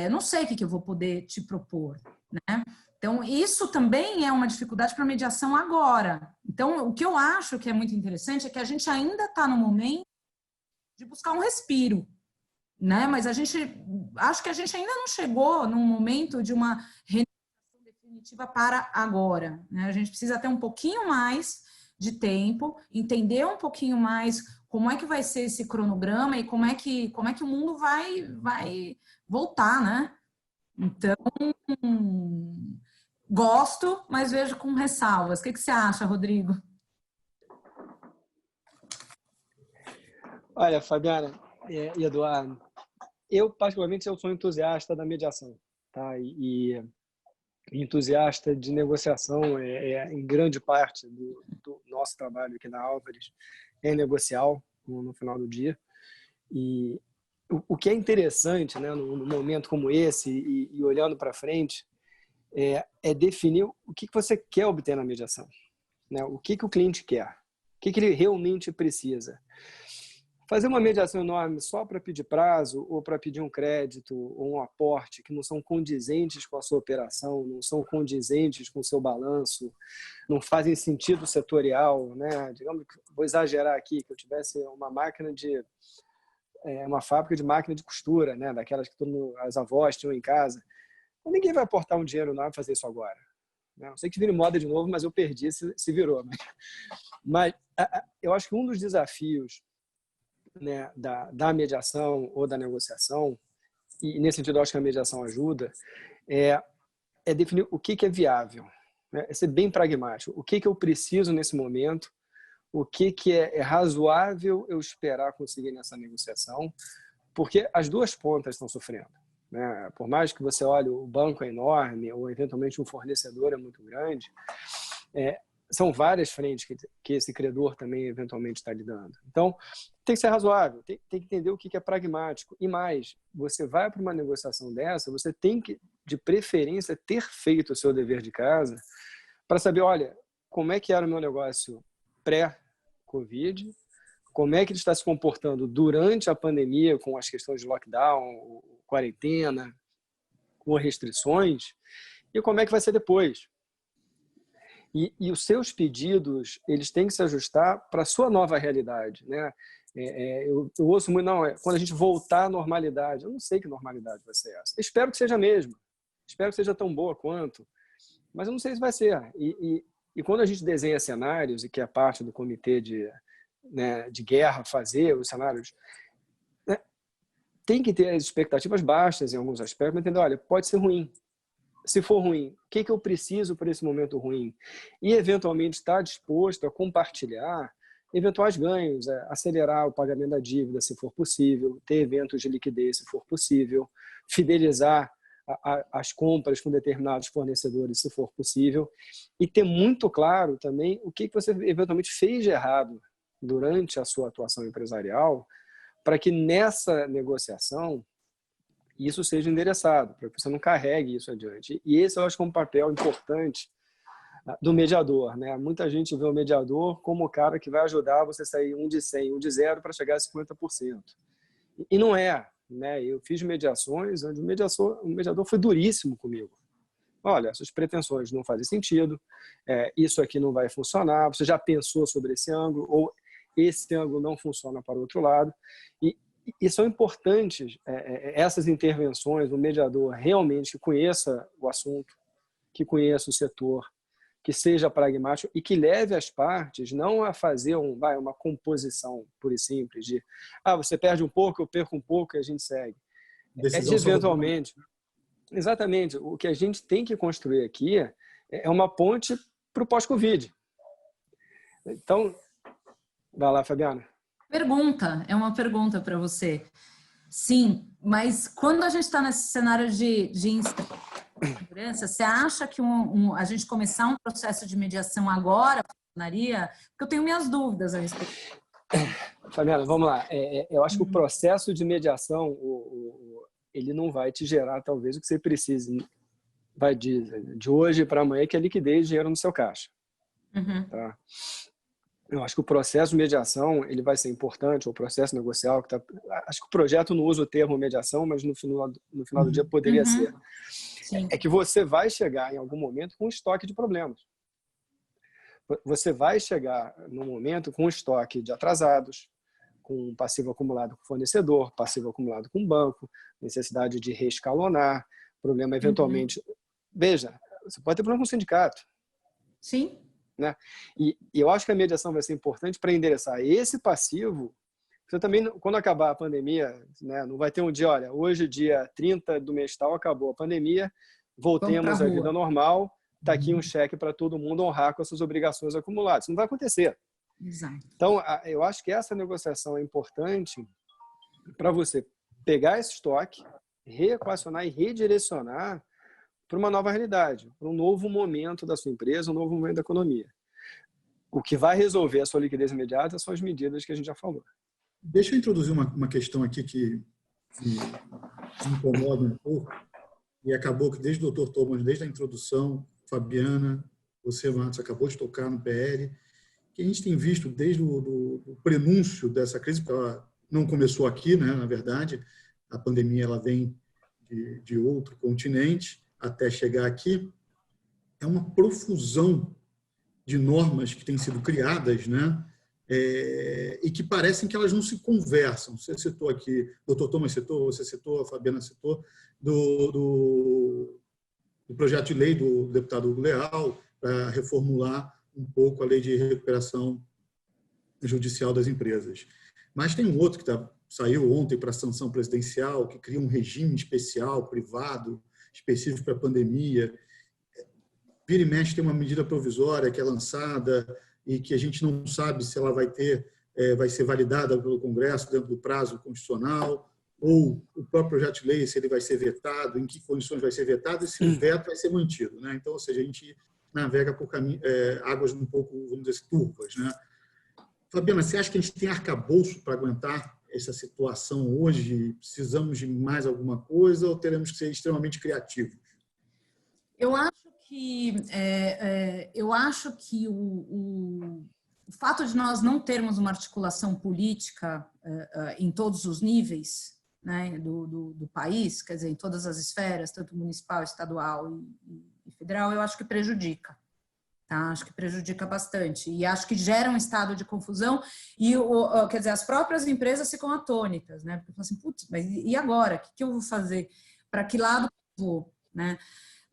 não sei o que eu vou poder te propor, né? Então, isso também é uma dificuldade para mediação agora. Então, o que eu acho que é muito interessante é que a gente ainda está no momento de buscar um respiro, né? Mas acho que a gente ainda não chegou num momento de uma renegociação definitiva para agora, né? A gente precisa ter um pouquinho mais de tempo, entender um pouquinho mais como é que vai ser esse cronograma e como é que o mundo vai voltar, né? Então, gosto, mas vejo com ressalvas. O que você acha, Rodrigo? Olha, Fabiana e Eduardo, eu particularmente sou entusiasta da mediação, tá? E entusiasta de negociação em grande parte do nosso trabalho aqui na Álvares é negocial no final do dia. E o que é interessante, né, num momento como esse e olhando para frente, é definir o que você quer obter na mediação, né? O que o cliente quer, o que ele realmente precisa. Fazer uma mediação enorme só para pedir prazo ou para pedir um crédito ou um aporte que não são condizentes com a sua operação, não são condizentes com o seu balanço, não fazem sentido setorial, né? Digamos que, vou exagerar aqui, que eu tivesse uma fábrica de máquina de costura, né? Daquelas que as avós tinham em casa. Ninguém vai aportar um dinheiro enorme para fazer isso agora. Não sei que vire moda de novo, mas eu perdi, se virou. Mas eu acho que um dos desafios, né, da mediação ou da negociação, e nesse sentido eu acho que a mediação ajuda, é definir o que é viável, né? É ser bem pragmático. O que eu preciso nesse momento, o que é razoável eu esperar conseguir nessa negociação, porque as duas pontas estão sofrendo. Né? Por mais que você olhe, o banco é enorme ou eventualmente um fornecedor é muito grande, são várias frentes que esse credor também eventualmente está lidando. Então, tem que ser razoável, tem que entender o que é pragmático. E mais, você vai para uma negociação dessa, você tem que, de preferência, ter feito o seu dever de casa para saber, olha, como é que era o meu negócio pré-Covid, como é que ele está se comportando durante a pandemia com as questões de lockdown, quarentena, com restrições, e como é que vai ser depois. E os seus pedidos, eles têm que se ajustar para a sua nova realidade, né? Eu ouço muito, quando a gente voltar à normalidade. Eu não sei que normalidade vai ser essa. Espero que seja a mesma. Espero que seja tão boa quanto. Mas eu não sei se vai ser. E quando a gente desenha cenários, e que é parte do comitê de guerra fazer os cenários, né, tem que ter as expectativas baixas em alguns aspectos, mas entender, olha, pode ser ruim. Se for ruim, o que eu preciso para esse momento ruim? E, eventualmente, estar disposto a compartilhar eventuais ganhos, acelerar o pagamento da dívida, se for possível, ter eventos de liquidez, se for possível, fidelizar as compras com determinados fornecedores, se for possível, e ter muito claro também o que você eventualmente fez de errado durante a sua atuação empresarial, para que nessa negociação isso seja endereçado, para que você não carregue isso adiante. E esse eu acho que é um papel importante do mediador, né? Muita gente vê o mediador como o cara que vai ajudar você a sair um de 100, um de 0 para chegar a 50%. E não é, né? Eu fiz mediações onde o mediador foi duríssimo comigo. Olha, essas pretensões não fazem sentido, isso aqui não vai funcionar, você já pensou sobre esse ângulo, ou esse ângulo não funciona para o outro lado. E são importantes essas intervenções, o mediador realmente que conheça o assunto, que conheça o setor, que seja pragmático e que leve as partes não a fazer uma composição pura e simples de você perde um pouco, eu perco um pouco e a gente segue. Decisão eventualmente. Exatamente. O que a gente tem que construir aqui é uma ponte para o pós-Covid. Então, vai lá, Fabiana. É uma pergunta para você. Sim, mas quando a gente está nesse cenário de insegurança, você acha que a gente começar um processo de mediação agora funcionaria? Porque eu tenho minhas dúvidas a respeito. Fabiana, vamos lá. Eu acho que o processo de mediação, ele não vai te gerar talvez o que você precise. Vai de hoje para amanhã, que é liquidez de dinheiro no seu caixa. Uhum. Tá? Eu acho que o processo de mediação ele vai ser importante, o processo negocial. Acho que o projeto não usa o termo mediação, mas no final do dia poderia ser. Sim. É que você vai chegar em algum momento com um estoque de problemas. Você vai chegar num momento com um estoque de atrasados, com passivo acumulado com fornecedor, passivo acumulado com banco, necessidade de reescalonar, problema eventualmente... Veja, você pode ter problema com o sindicato. Sim. Né? E eu acho que a mediação vai ser importante para endereçar esse passivo. Você também, quando acabar a pandemia, né, não vai ter um dia, olha, hoje, dia 30 do mês tal, acabou a pandemia, voltemos à vida normal, está aqui um cheque para todo mundo honrar com as suas obrigações acumuladas. Isso não vai acontecer. Exato. Então, eu acho que essa negociação é importante para você pegar esse estoque, reequacionar e redirecionar para uma nova realidade, para um novo momento da sua empresa, um novo momento da economia. O que vai resolver a sua liquidez imediata são as medidas que a gente já falou. Deixa eu introduzir uma questão aqui que me incomoda um pouco, e acabou que desde o Dr. Thomas, desde a introdução, Fabiana, você, Marcos, acabou de tocar no PL, que a gente tem visto desde o prenúncio dessa crise, porque ela não começou aqui, né, na verdade, a pandemia ela vem de outro continente, até chegar aqui, é uma profusão de normas que têm sido criadas, né? E que parecem que elas não se conversam. Você citou aqui, o Dr. Thomas citou, você citou, a Fabiana citou, do projeto de lei do deputado Hugo Leal para reformular um pouco a lei de recuperação judicial das empresas. Mas tem um outro que saiu ontem para a sanção presidencial, que cria um regime especial, privado, específico para a pandemia. Vira e mexe tem uma medida provisória que é lançada e que a gente não sabe se ela vai ser validada pelo Congresso dentro do prazo constitucional, ou o próprio projeto de lei, se ele vai ser vetado, em que condições vai ser vetado e se o veto vai ser mantido, né? Então, ou seja, a gente navega por águas um pouco, vamos dizer, turvas, né? Fabiana, você acha que a gente tem arcabouço para aguentar essa situação hoje? Precisamos de mais alguma coisa ou teremos que ser extremamente criativos? Eu acho que o fato de nós não termos uma articulação política em todos os níveis, né, do país, quer dizer, em todas as esferas, tanto municipal, estadual e federal, eu acho que prejudica. Tá? Acho que prejudica bastante. E acho que gera um estado de confusão e, quer dizer, as próprias empresas ficam atônitas, né? Porque falam assim, putz, mas e agora? O que eu vou fazer? Para que lado eu vou? Né?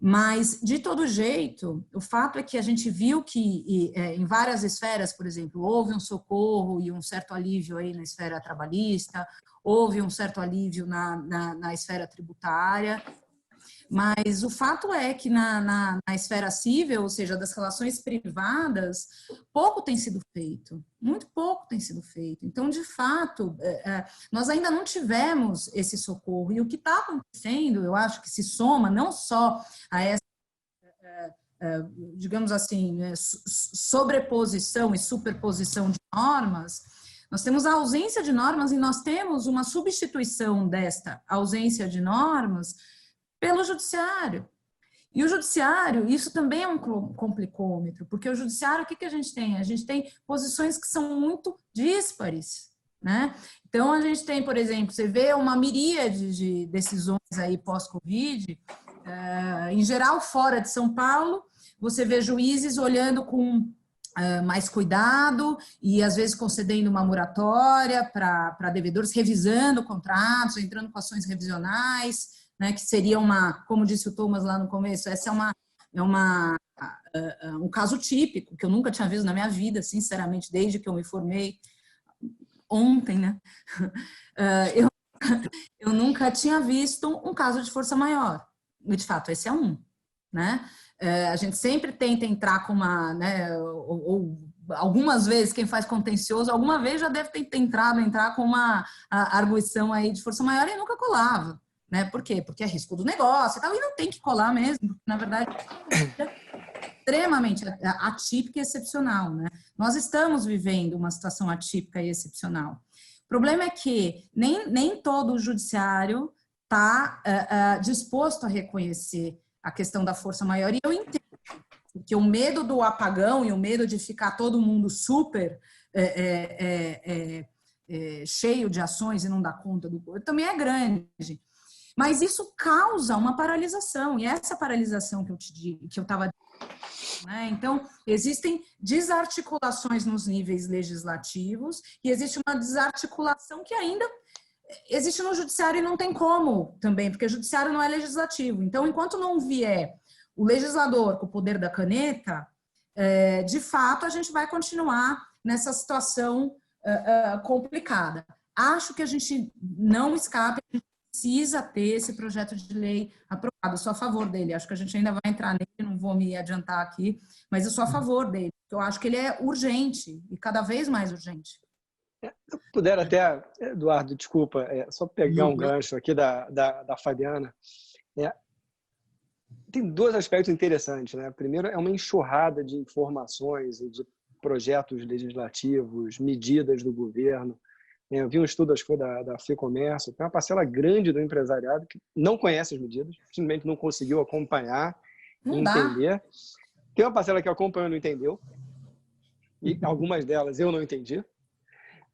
Mas, de todo jeito, o fato é que a gente viu que em várias esferas, por exemplo, houve um socorro e um certo alívio aí na esfera trabalhista, houve um certo alívio na esfera tributária, Mas o fato é que na esfera civil, ou seja, das relações privadas, pouco tem sido feito, muito pouco tem sido feito. Então, de fato, nós ainda não tivemos esse socorro. E o que está acontecendo, eu acho que se soma não só a essa, digamos assim, sobreposição e superposição de normas. Nós temos a ausência de normas e nós temos uma substituição desta ausência de normas pelo judiciário. E o judiciário, isso também é um complicômetro, porque o judiciário, o que a gente tem? A gente tem posições que são muito díspares, né? Então, a gente tem, por exemplo, você vê uma miríade de decisões aí pós-Covid, em geral fora de São Paulo, você vê juízes olhando com mais cuidado e, às vezes, concedendo uma moratória para devedores, revisando contratos, entrando com ações revisionais, né, que seria como disse o Thomas lá no começo, essa é um caso típico, que eu nunca tinha visto na minha vida, sinceramente, desde que eu me formei ontem, né? Eu nunca tinha visto um caso de força maior. E, de fato, esse é um, né? A gente sempre tenta entrar com uma, né, ou algumas vezes quem faz contencioso, alguma vez já deve ter tentado entrar com uma arguição aí de força maior e nunca colava, né? Por quê? Porque é risco do negócio e tal, e não tem que colar mesmo, porque, na verdade, é extremamente atípica e excepcional, né? Nós estamos vivendo uma situação atípica e excepcional. O problema é que nem todo o judiciário está disposto a reconhecer a questão da força maior, e eu entendo, porque o medo do apagão e o medo de ficar todo mundo super cheio de ações e não dar conta do corpo também é grande. Mas isso causa uma paralisação, e essa paralisação que eu estava dizendo, né? Então, existem desarticulações nos níveis legislativos e existe uma desarticulação que ainda existe no judiciário e não tem como também, porque o judiciário não é legislativo. Então, enquanto não vier o legislador com o poder da caneta, de fato, a gente vai continuar nessa situação complicada. Acho que a gente não escape, a gente precisa ter esse projeto de lei aprovado. Eu sou a favor dele, acho que a gente ainda vai entrar nele, não vou me adiantar aqui, mas eu sou a favor dele. Eu acho que ele é urgente e cada vez mais urgente. Se eu puder até, Eduardo, desculpa, só pegar um gancho aqui da Fabiana. Tem dois aspectos interessantes, né? Primeiro, é uma enxurrada de informações e de projetos legislativos, medidas do governo. Eu vi um estudo, acho que foi da FEComércio, tem uma parcela grande do empresariado que não conhece as medidas, simplesmente não conseguiu acompanhar e entender. Tem uma parcela que acompanhou e não entendeu, e algumas delas eu não entendi.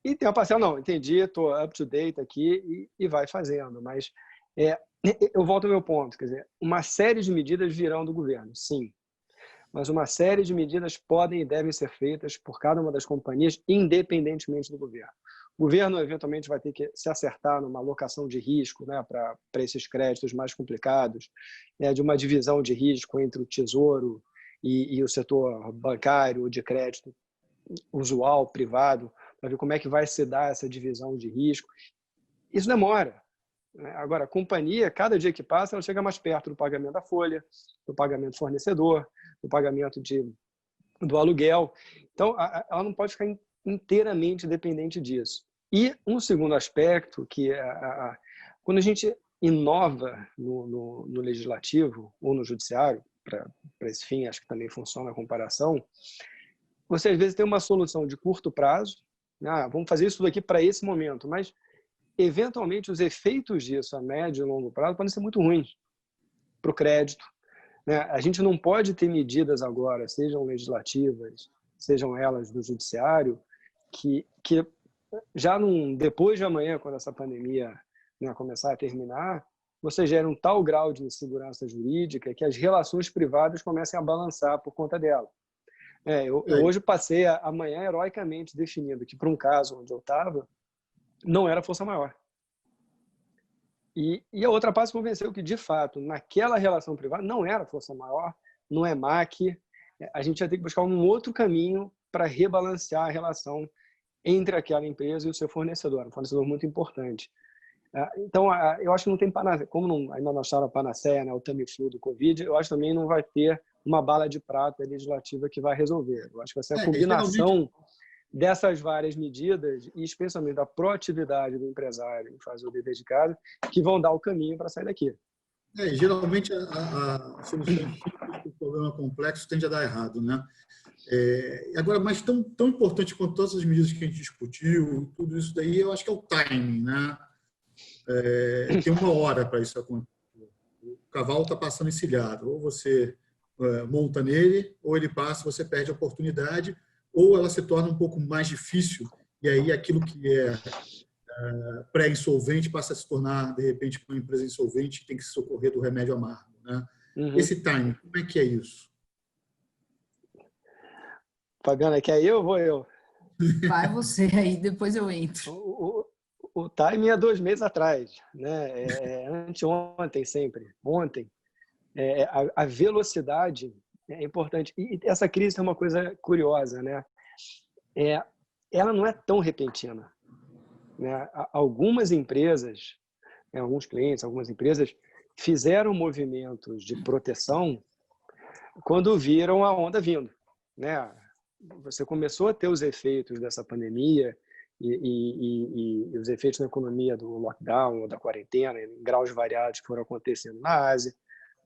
E tem uma parcela, não, entendi, estou up to date aqui e vai fazendo. Mas eu volto ao meu ponto, quer dizer, uma série de medidas virão do governo, sim. Mas uma série de medidas podem e devem ser feitas por cada uma das companhias, independentemente do governo. O governo, eventualmente, vai ter que se acertar numa alocação de risco, né, para esses créditos mais complicados, de uma divisão de risco entre o Tesouro e o setor bancário de crédito usual, privado, para ver como é que vai se dar essa divisão de risco. Isso demora. Agora, a companhia, cada dia que passa, ela chega mais perto do pagamento da folha, do pagamento do fornecedor, do pagamento do aluguel. Então, ela não pode ficar inteiramente dependente disso. E um segundo aspecto, que quando a gente inova no legislativo ou no judiciário, para esse fim, acho que também funciona a comparação, você às vezes tem uma solução de curto prazo, vamos fazer isso daqui para esse momento, mas eventualmente os efeitos disso a médio e longo prazo podem ser muito ruins para o crédito. A gente não pode ter medidas agora, sejam legislativas, sejam elas do judiciário, que já depois de amanhã, quando essa pandemia começar a terminar, você gera um tal grau de insegurança jurídica que as relações privadas comecem a balançar por conta dela. Eu hoje passei a manhã heroicamente definindo que, para um caso onde eu estava, não era força maior. E a outra parte convenceu que, de fato, naquela relação privada, não era força maior, não é MAC, a gente ia ter que buscar um outro caminho para rebalancear a relação entre aquela empresa e o seu fornecedor, um fornecedor muito importante. Então, eu acho que não tem panaceia, como ainda não acharam a panaceia, né, o Tamiflu do Covid, eu acho que também não vai ter uma bala de prata legislativa que vai resolver. Eu acho que vai ser a combinação dessas várias medidas, e especialmente da proatividade do empresário em fazer o dever de casa, que vão dar o caminho para sair daqui. Geralmente, a solução simples para o problema complexo tende a dar errado, né? Agora, mas tão importante quanto todas as medidas que a gente discutiu, tudo isso daí, eu acho que é o timing, né? Tem uma hora para isso acontecer. O cavalo está passando encilhado. Ou você monta nele, ou ele passa, você perde a oportunidade, ou ela se torna um pouco mais difícil, e aí aquilo que é pré-insolvente passa a se tornar, de repente, uma empresa insolvente, tem que se socorrer do remédio amargo, né? Esse timing, como é que é isso? Fabiana, quer eu ou vou eu? Vai você aí, depois eu entro. O timing é 2 meses atrás, né? Anteontem sempre, ontem. A velocidade é importante. E essa crise é uma coisa curiosa, né? Ela não é tão repentina, né? Algumas empresas, alguns clientes, algumas empresas fizeram movimentos de proteção quando viram a onda vindo, né? Você começou a ter os efeitos dessa pandemia e os efeitos na economia do lockdown ou da quarentena, em graus variados que foram acontecendo na Ásia,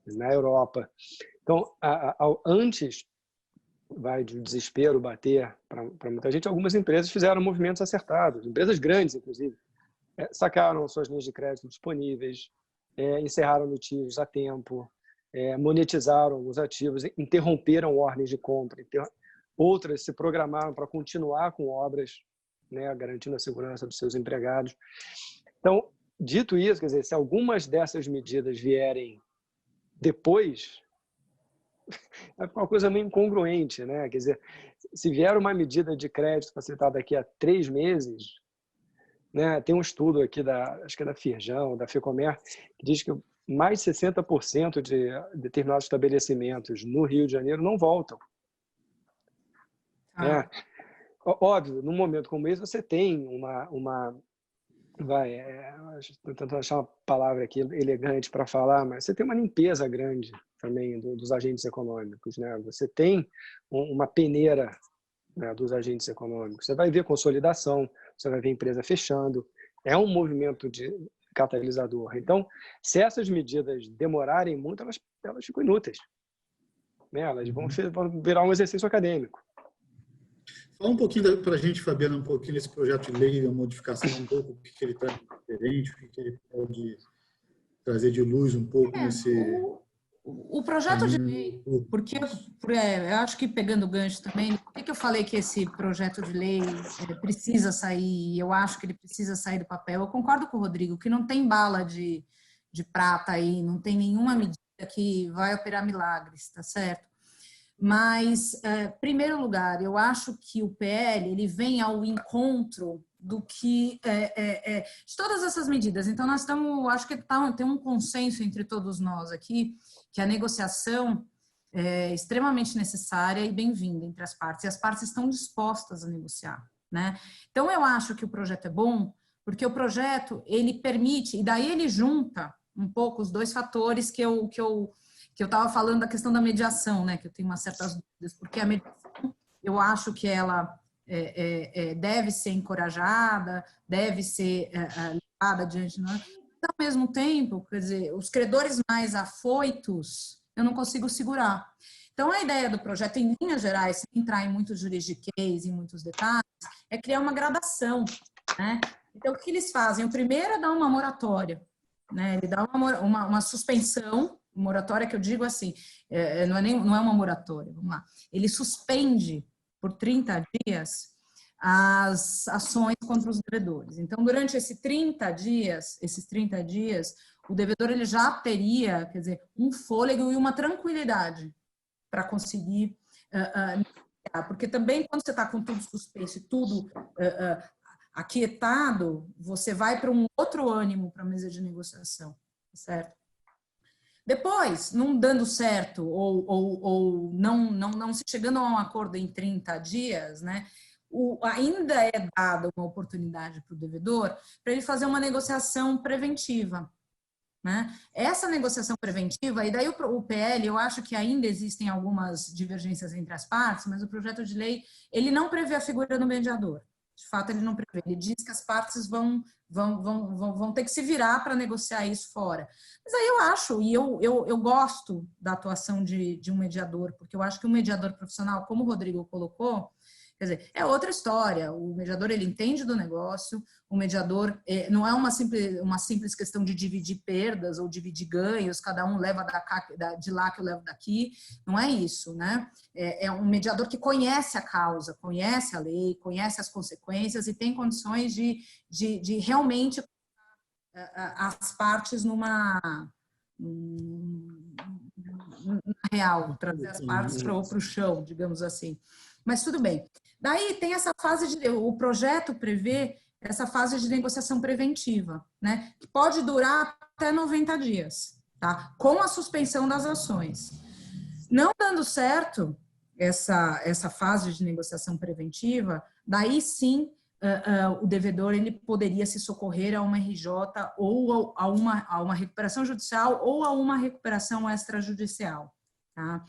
na Europa. Então, antes de desespero bater para muita gente, algumas empresas fizeram movimentos acertados, empresas grandes, inclusive, sacaram suas linhas de crédito disponíveis, encerraram litígios a tempo, monetizaram os ativos, interromperam ordens de compra, outras se programaram para continuar com obras, né, garantindo a segurança dos seus empregados. Então, dito isso, quer dizer, se algumas dessas medidas vierem depois, é uma coisa meio incongruente, né? Quer dizer, se vier uma medida de crédito facilitada daqui a 3 meses, né? Tem um estudo aqui acho que é da Firjan, da Fecomer, que diz que mais de 60% de determinados estabelecimentos no Rio de Janeiro não voltam. Óbvio, num momento como esse, você tem estou tentando achar uma palavra aqui elegante para falar, mas você tem uma limpeza grande também dos agentes econômicos, né? Você tem uma peneira, né, dos agentes econômicos. Você vai ver consolidação, você vai ver empresa fechando. É um movimento de catalisador. Então, se essas medidas demorarem muito, elas ficam inúteis, né? Elas vão virar um exercício acadêmico. Fala um pouquinho para a gente, Fabiana, um pouquinho desse projeto de lei, a modificação um pouco, o que ele traz de diferente, o que ele pode trazer de luz um pouco nesse... O projeto de lei, porque eu acho que pegando o gancho também, por que eu falei que esse projeto de lei precisa sair, eu acho que ele precisa sair do papel? Eu concordo com o Rodrigo, que não tem bala de prata aí, não tem nenhuma medida que vai operar milagres, tá certo? Mas, em primeiro lugar, eu acho que o PL ele vem ao encontro do que de todas essas medidas. Então, nós estamos, acho que tem um consenso entre todos nós aqui que a negociação é extremamente necessária e bem-vinda entre as partes. E as partes estão dispostas a negociar, né? Então, eu acho que o projeto é bom porque o projeto ele permite e daí ele junta um pouco os dois fatores que eu estava falando da questão da mediação, né? Que eu tenho umas certas dúvidas, porque a mediação, eu acho que ela deve ser encorajada, deve ser levada adiante. Né? Ao mesmo tempo, quer dizer, os credores mais afoitos, eu não consigo segurar. Então, a ideia do projeto, em linhas gerais, sem entrar em muitos juridiquês, em muitos detalhes, é criar uma gradação, né? Então, o que eles fazem? O primeiro é dar uma moratória, né? Ele dá uma suspensão, moratória que eu digo assim, não é uma moratória, vamos lá. Ele suspende por 30 dias as ações contra os devedores. Então, durante esses 30 dias, o devedor ele já teria, quer dizer, um fôlego e uma tranquilidade para conseguir negociar. Porque também, quando você está com tudo suspenso e tudo aquietado, você vai para um outro ânimo para a mesa de negociação, certo? Depois, não dando certo ou não se chegando a um acordo em 30 dias, né, ainda é dada uma oportunidade para o devedor para ele fazer uma negociação preventiva, né? Essa negociação preventiva, e daí o PL, eu acho que ainda existem algumas divergências entre as partes, mas o projeto de lei, ele não prevê a figura do mediador. De fato, ele não prevê. Ele diz que as partes vão ter que se virar para negociar isso fora. Mas aí eu acho, e eu gosto da atuação de um mediador, porque eu acho que um mediador profissional, como o Rodrigo colocou, quer dizer, é outra história. O mediador, ele entende do negócio, o mediador não é uma simples questão de dividir perdas ou dividir ganhos, cada um leva de lá que eu levo daqui, não é isso, né? É um mediador que conhece a causa, conhece a lei, conhece as consequências e tem condições de realmente as partes numa real, trazer as partes para o chão, digamos assim. Mas tudo bem. Daí tem essa fase o projeto prevê essa fase de negociação preventiva, né? Que pode durar até 90 dias, tá? Com a suspensão das ações. Não dando certo essa fase de negociação preventiva, daí sim o devedor ele poderia se socorrer a uma RJ ou a uma recuperação judicial ou a uma recuperação extrajudicial, tá?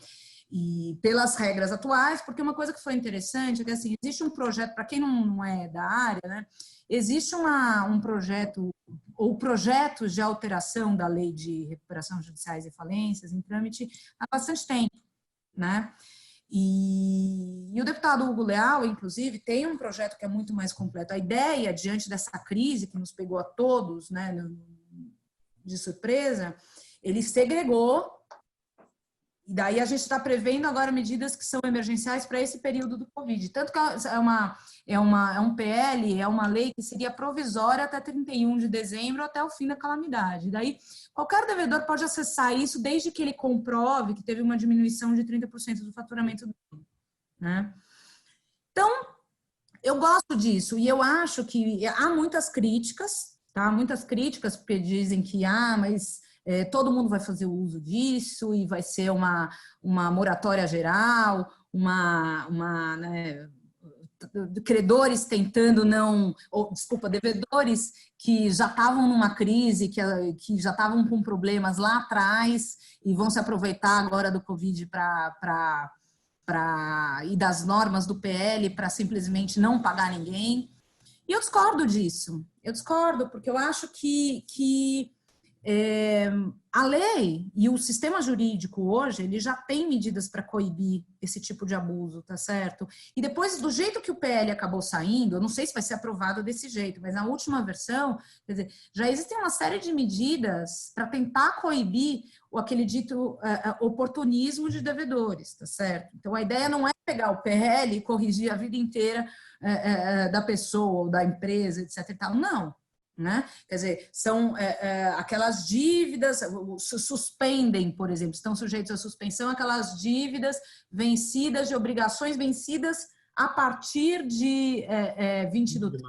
E pelas regras atuais, porque uma coisa que foi interessante é que, assim, existe um projeto, para quem não é da área, né, existe um projeto, ou projetos de alteração da lei de recuperação judiciais e falências em trâmite há bastante tempo, né? E o deputado Hugo Leal, inclusive, tem um projeto que é muito mais completo. A ideia, diante dessa crise que nos pegou a todos, né, de surpresa, ele segregou. E daí a gente está prevendo agora medidas que são emergenciais para esse período do Covid. Tanto que é um PL, é uma lei que seria provisória até 31 de dezembro, até o fim da calamidade. Daí qualquer devedor pode acessar isso desde que ele comprove que teve uma diminuição de 30% do faturamento dele, né? Então, eu gosto disso e eu acho que há muitas críticas, tá? Muitas críticas porque dizem que, mas todo mundo vai fazer o uso disso e vai ser uma moratória geral, né, credores tentando devedores que já estavam numa crise, que já estavam com problemas lá atrás e vão se aproveitar agora do Covid e das normas do PL para simplesmente não pagar ninguém. E eu discordo disso. Eu discordo porque eu acho que a lei e o sistema jurídico hoje, ele já tem medidas para coibir esse tipo de abuso, tá certo? E depois, do jeito que o PL acabou saindo, eu não sei se vai ser aprovado desse jeito, mas na última versão, quer dizer, já existem uma série de medidas para tentar coibir aquele dito oportunismo de devedores, tá certo? Então, a ideia não é pegar o PL e corrigir a vida inteira da pessoa ou da empresa, etc. e tal, não. Né? Quer dizer, são aquelas dívidas, suspendem, por exemplo, estão sujeitos à suspensão aquelas dívidas vencidas, de obrigações vencidas a partir de 20 do 30,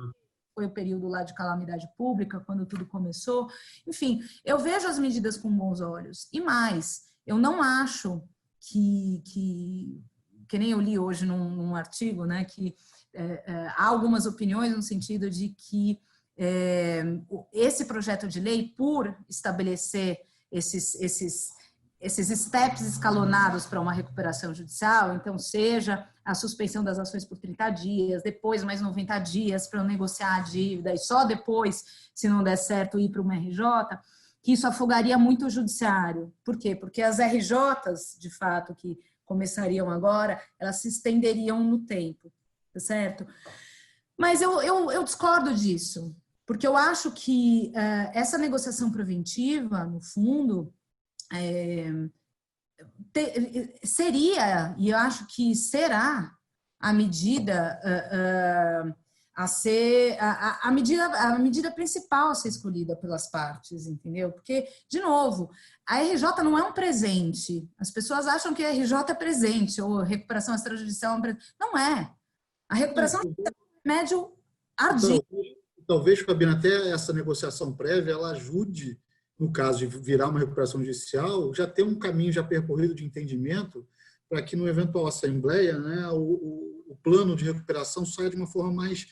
foi o período lá de calamidade pública, quando tudo começou. Enfim, eu vejo as medidas com bons olhos. E mais, eu não acho que nem eu li hoje num artigo, né, que há algumas opiniões no sentido de que esse projeto de lei, por estabelecer esses steps escalonados para uma recuperação judicial, então seja a suspensão das ações por 30 dias, depois mais 90 dias para negociar a dívida e só depois, se não der certo, ir para uma RJ, que isso afogaria muito o judiciário. Por quê? Porque as RJs, de fato, que começariam agora, elas se estenderiam no tempo, tá certo? Mas eu discordo disso. Porque eu acho que essa negociação preventiva, no fundo, seria, e eu acho que será, a medida a medida principal a ser escolhida pelas partes, entendeu? Porque, de novo, a RJ não é um presente. As pessoas acham que a RJ é presente, ou recuperação extrajudicial é um presente. Não é. A recuperação é um remédio ardível. Talvez, Fabiana, até essa negociação prévia, ela ajude, no caso de virar uma recuperação judicial, já ter um caminho já percorrido de entendimento para que no eventual assembleia, né, o plano de recuperação saia de uma forma mais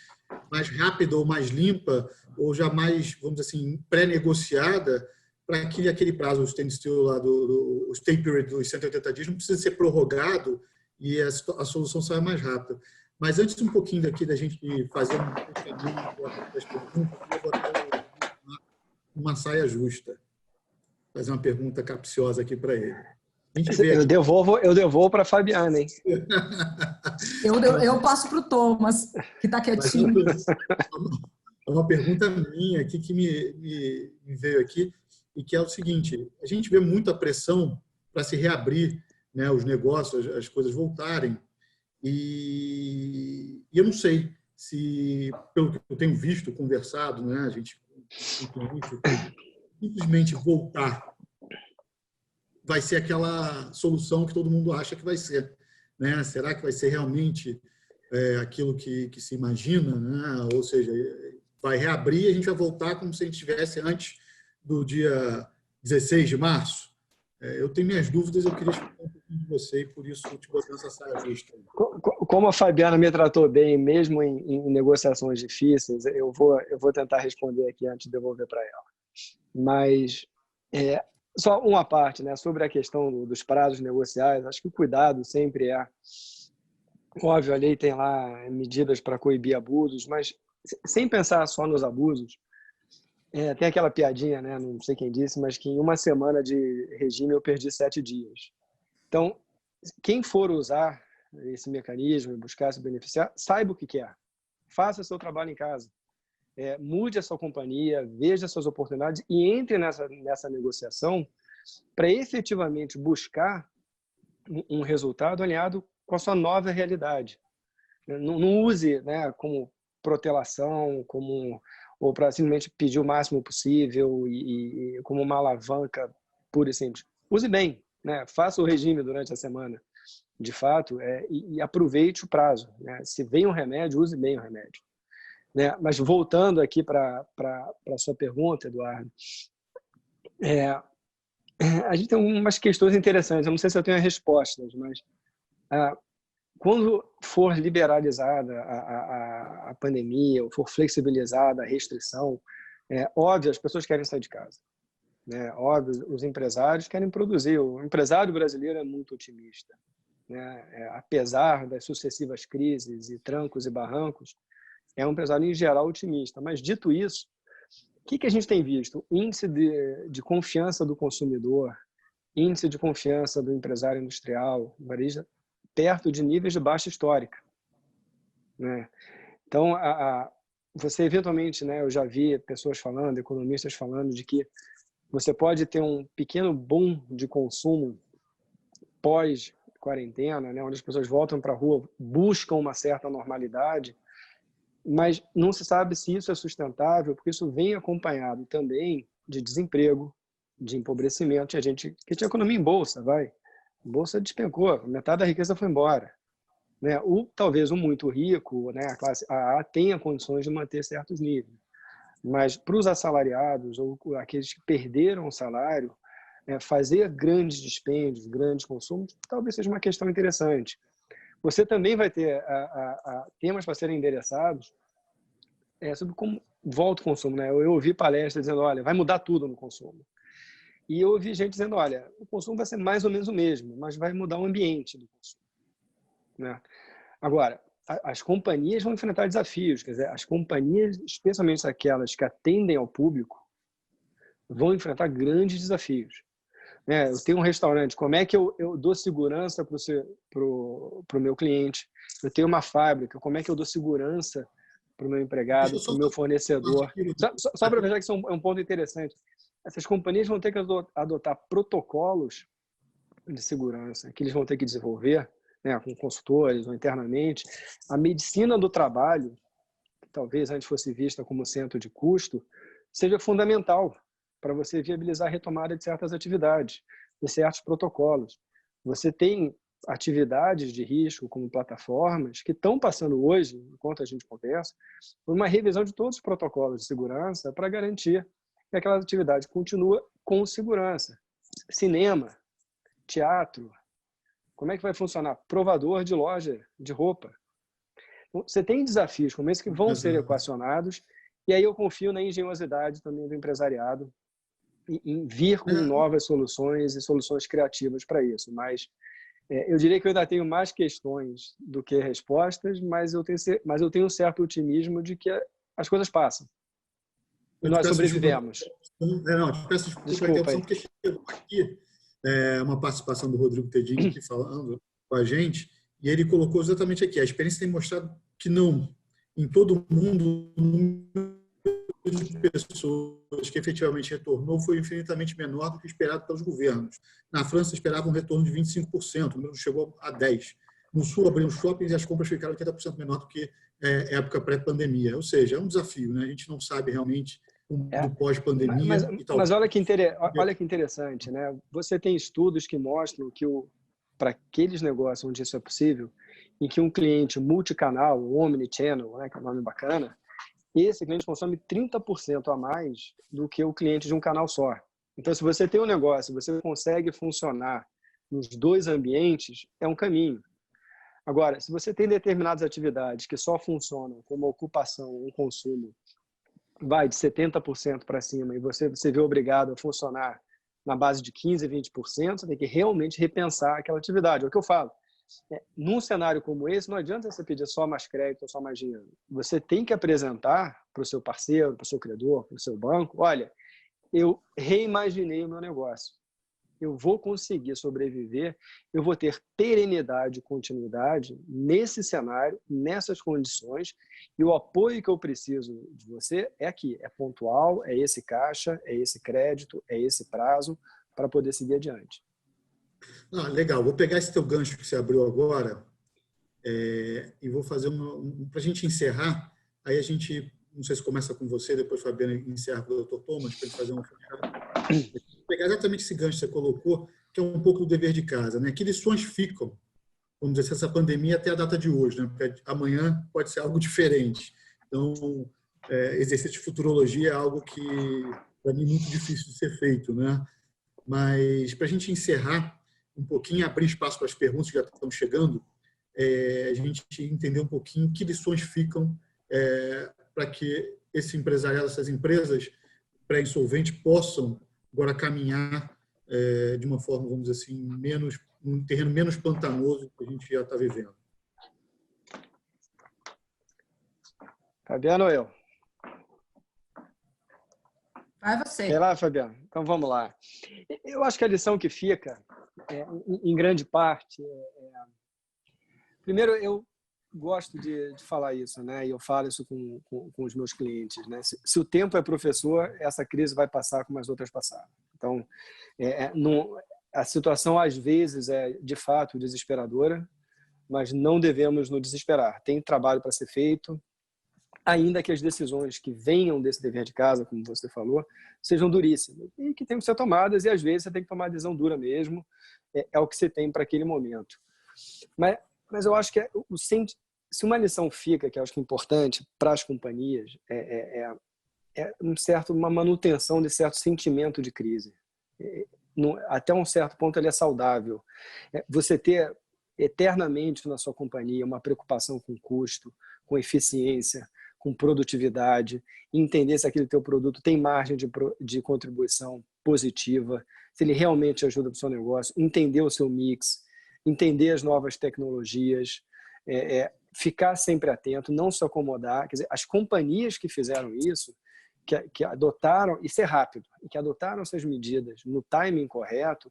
rápida ou mais limpa, ou já mais, vamos dizer assim, pré-negociada, para que aquele prazo, o standstill lá, o stay period dos 180 dias, não precisa ser prorrogado e a solução saia mais rápida. Mas antes um pouquinho daqui da gente fazer um caminho das perguntas, eu vou botar uma saia justa. Fazer uma pergunta capciosa aqui para ele. Eu devolvo para a Fabiana, hein? Eu passo para o Thomas, que está quietinho. É uma pergunta minha aqui que me veio aqui, e que é o seguinte: a gente vê muita pressão para se reabrir, né, os negócios, as coisas voltarem, e eu não sei se, pelo que eu tenho visto, conversado, né, a gente simplesmente voltar vai ser aquela solução que todo mundo acha que vai ser, né? Será que vai ser realmente aquilo que se imagina, né? Ou seja, vai reabrir e a gente vai voltar como se a gente estivesse antes do dia 16 de março? Eu tenho minhas dúvidas, eu queria escutar um pouquinho de você e por isso te botando essa saia justa. Como a Fabiana me tratou bem, mesmo em negociações difíceis, eu vou tentar responder aqui antes de devolver para ela. Mas só uma parte, né, sobre a questão dos prazos negociais. Acho que o cuidado sempre óbvio, a lei tem lá medidas para coibir abusos, mas sem pensar só nos abusos. Tem aquela piadinha, né, não sei quem disse, mas que em uma semana de regime eu perdi 7 dias. Então, quem for usar esse mecanismo e buscar se beneficiar, saiba o que quer. Faça seu trabalho em casa. Mude a sua companhia, veja suas oportunidades e entre nessa negociação para efetivamente buscar um resultado alinhado com a sua nova realidade. Não use, né, como protelação, ou para simplesmente pedir o máximo possível e como uma alavanca pura e simples. Use bem, né? Faça o regime durante a semana, de fato, e aproveite o prazo, né? Se vem um remédio, use bem o remédio. Né? Mas voltando aqui para a sua pergunta, Eduardo, a gente tem algumas questões interessantes. Eu não sei se eu tenho respostas, mas quando for liberalizada a pandemia, ou for flexibilizada a restrição, óbvio, as pessoas querem sair de casa. Né? Óbvio, os empresários querem produzir. O empresário brasileiro é muito otimista. Né? Apesar das sucessivas crises e trancos e barrancos, é um empresário, em geral, otimista. Mas, dito isso, o que a gente tem visto? Índice de confiança do consumidor, índice de confiança do empresário industrial, varejista, perto de níveis de baixa histórica. Né? Então, você eventualmente, né, eu já vi pessoas falando, economistas falando, de que você pode ter um pequeno boom de consumo pós-quarentena, né, onde as pessoas voltam para a rua, buscam uma certa normalidade, mas não se sabe se isso é sustentável, porque isso vem acompanhado também de desemprego, de empobrecimento. Tinha gente que tinha economia em bolsa, bolsa despencou, metade da riqueza foi embora. Né? Talvez o muito rico, né, a classe AA, tenha condições de manter certos níveis. Mas para os assalariados ou aqueles que perderam o salário, fazer grandes dispêndios, grandes consumos, talvez seja uma questão interessante. Você também vai ter temas para serem endereçados sobre como volta o consumo. Né? Eu ouvi palestras dizendo, olha, vai mudar tudo no consumo. E eu ouvi gente dizendo, olha, o consumo vai ser mais ou menos o mesmo, mas vai mudar o ambiente do consumo. Né? Agora, as companhias vão enfrentar desafios. Quer dizer, as companhias, especialmente aquelas que atendem ao público, vão enfrentar grandes desafios. Eu tenho um restaurante, como é que eu dou segurança para o meu cliente? Eu tenho uma fábrica, como é que eu dou segurança para o meu empregado, para o meu fornecedor? Só para ver que isso é um ponto interessante. Essas companhias vão ter que adotar protocolos de segurança que eles vão ter que desenvolver, né, com consultores ou internamente. A medicina do trabalho, que talvez antes fosse vista como centro de custo, seja fundamental para você viabilizar a retomada de certas atividades, de certos protocolos. Você tem atividades de risco, como plataformas, que estão passando hoje, enquanto a gente conversa, por uma revisão de todos os protocolos de segurança para garantir que aquela atividade continua com segurança. Cinema, teatro, Como é que vai funcionar? Provador de loja de roupa. Você tem desafios como esse que vão ser equacionados, e aí eu confio na engenhosidade também do empresariado em vir com novas soluções e soluções criativas para isso. Mas eu diria que eu ainda tenho mais questões do que respostas, mas eu tenho um certo otimismo de que as coisas passam. E nós sobrevivemos. Não, te peço desculpa porque chegou aqui uma participação do Rodrigo Tedinho aqui falando com a gente, e ele colocou exatamente aqui, a experiência tem mostrado que não, em todo o mundo, o número de pessoas que efetivamente retornou foi infinitamente menor do que esperado pelos governos. Na França, esperava um retorno de 25%, o número chegou a 10%. No Sul, abriram shoppings e as compras ficaram 80% menor do que época pré-pandemia. Ou seja, é um desafio, né? A gente não sabe realmente do pós-pandemia. Mas olha que interessante, né? Você tem estudos que mostram que para aqueles negócios onde isso é possível, em que um cliente multicanal, omnichannel, né, que é um nome bacana, esse cliente consome 30% a mais do que o cliente de um canal só. Então, se você tem um negócio, você consegue funcionar nos dois ambientes, é um caminho. Agora, se você tem determinadas atividades que só funcionam como ocupação, um consumo, vai de 70% para cima e você vê obrigado a funcionar na base de 15%, 20%, você tem que realmente repensar aquela atividade. É o que eu falo. Num cenário como esse, não adianta você pedir só mais crédito ou só mais dinheiro. Você tem que apresentar para o seu parceiro, para o seu credor, para o seu banco, olha, eu reimaginei o meu negócio. Eu vou conseguir sobreviver, eu vou ter perenidade e continuidade nesse cenário, nessas condições, e o apoio que eu preciso de você é aqui, é pontual, é esse caixa, é esse crédito, é esse prazo, para poder seguir adiante. Legal, vou pegar esse teu gancho que você abriu agora e vou fazer para a gente encerrar, aí a gente, não sei se começa com você, depois o Fabiano encerra com o Dr. Thomas, para ele fazer um fechado. Vou pegar exatamente esse gancho que você colocou, que é um pouco do dever de casa, né? Que lições ficam, vamos dizer, essa pandemia até a data de hoje, né? Porque amanhã pode ser algo diferente. Então, exercício de futurologia é algo que, para mim, é muito difícil de ser feito, né? Mas, para a gente encerrar um pouquinho, abrir espaço para as perguntas que já estão chegando, a gente entender um pouquinho que lições ficam para que esse empresariado, essas empresas pré-insolventes possam agora caminhar de uma forma, vamos dizer assim, um terreno menos pantanoso que a gente já está vivendo. Fabiano ou eu? Vai você. Vai lá, Fabiano. Então, vamos lá. Eu acho que a lição que fica, em grande parte, primeiro, eu gosto de falar isso, né? E eu falo isso com os meus clientes, né? Se o tempo é professor, essa crise vai passar como as outras passaram. Então, a situação, às vezes, é, de fato, desesperadora, mas não devemos nos desesperar. Tem trabalho para ser feito, ainda que as decisões que venham desse dever de casa, como você falou, sejam duríssimas e que tenham que ser tomadas, e às vezes você tem que tomar decisão dura mesmo, é o que você tem para aquele momento. Mas eu acho que se uma lição fica, que eu acho que é importante para as companhias, uma manutenção de certo sentimento de crise. Até um certo ponto ele é saudável. Você ter eternamente na sua companhia uma preocupação com custo, com eficiência, com produtividade, entender se aquele teu produto tem margem de contribuição positiva, se ele realmente ajuda para o seu negócio, entender o seu mix, entender as novas tecnologias, ficar sempre atento, não se acomodar. Quer dizer, as companhias que fizeram isso, que adotaram, e ser rápido, e que adotaram essas medidas no timing correto,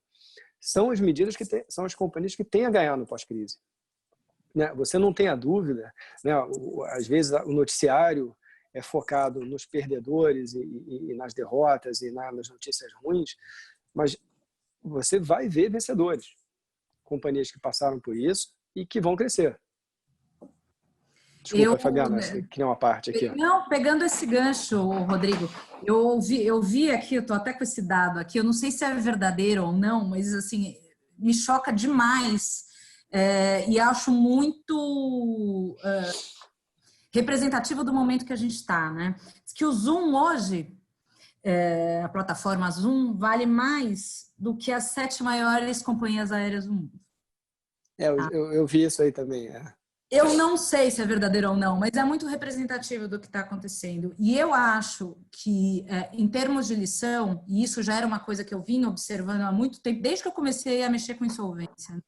são as medidas são as companhias que têm a ganhar no pós-crise. Né? Você não tem a dúvida, né? Às vezes o noticiário é focado nos perdedores e nas derrotas e nas notícias ruins, mas você vai ver vencedores, companhias que passaram por isso e que vão crescer. Desculpa, Fabiana, você queria uma parte aqui. Não, pegando esse gancho, Rodrigo, eu vi aqui, eu estou até com esse dado aqui, eu não sei se é verdadeiro ou não, mas assim, me choca demais e acho muito representativo do momento que a gente está, né? Que o Zoom hoje, a plataforma Zoom, vale mais do que as 7 maiores companhias aéreas do mundo. Eu vi isso aí também. Eu não sei se é verdadeiro ou não, mas é muito representativo do que está acontecendo. E eu acho que, em termos de lição, e isso já era uma coisa que eu vim observando há muito tempo, desde que eu comecei a mexer com insolvência,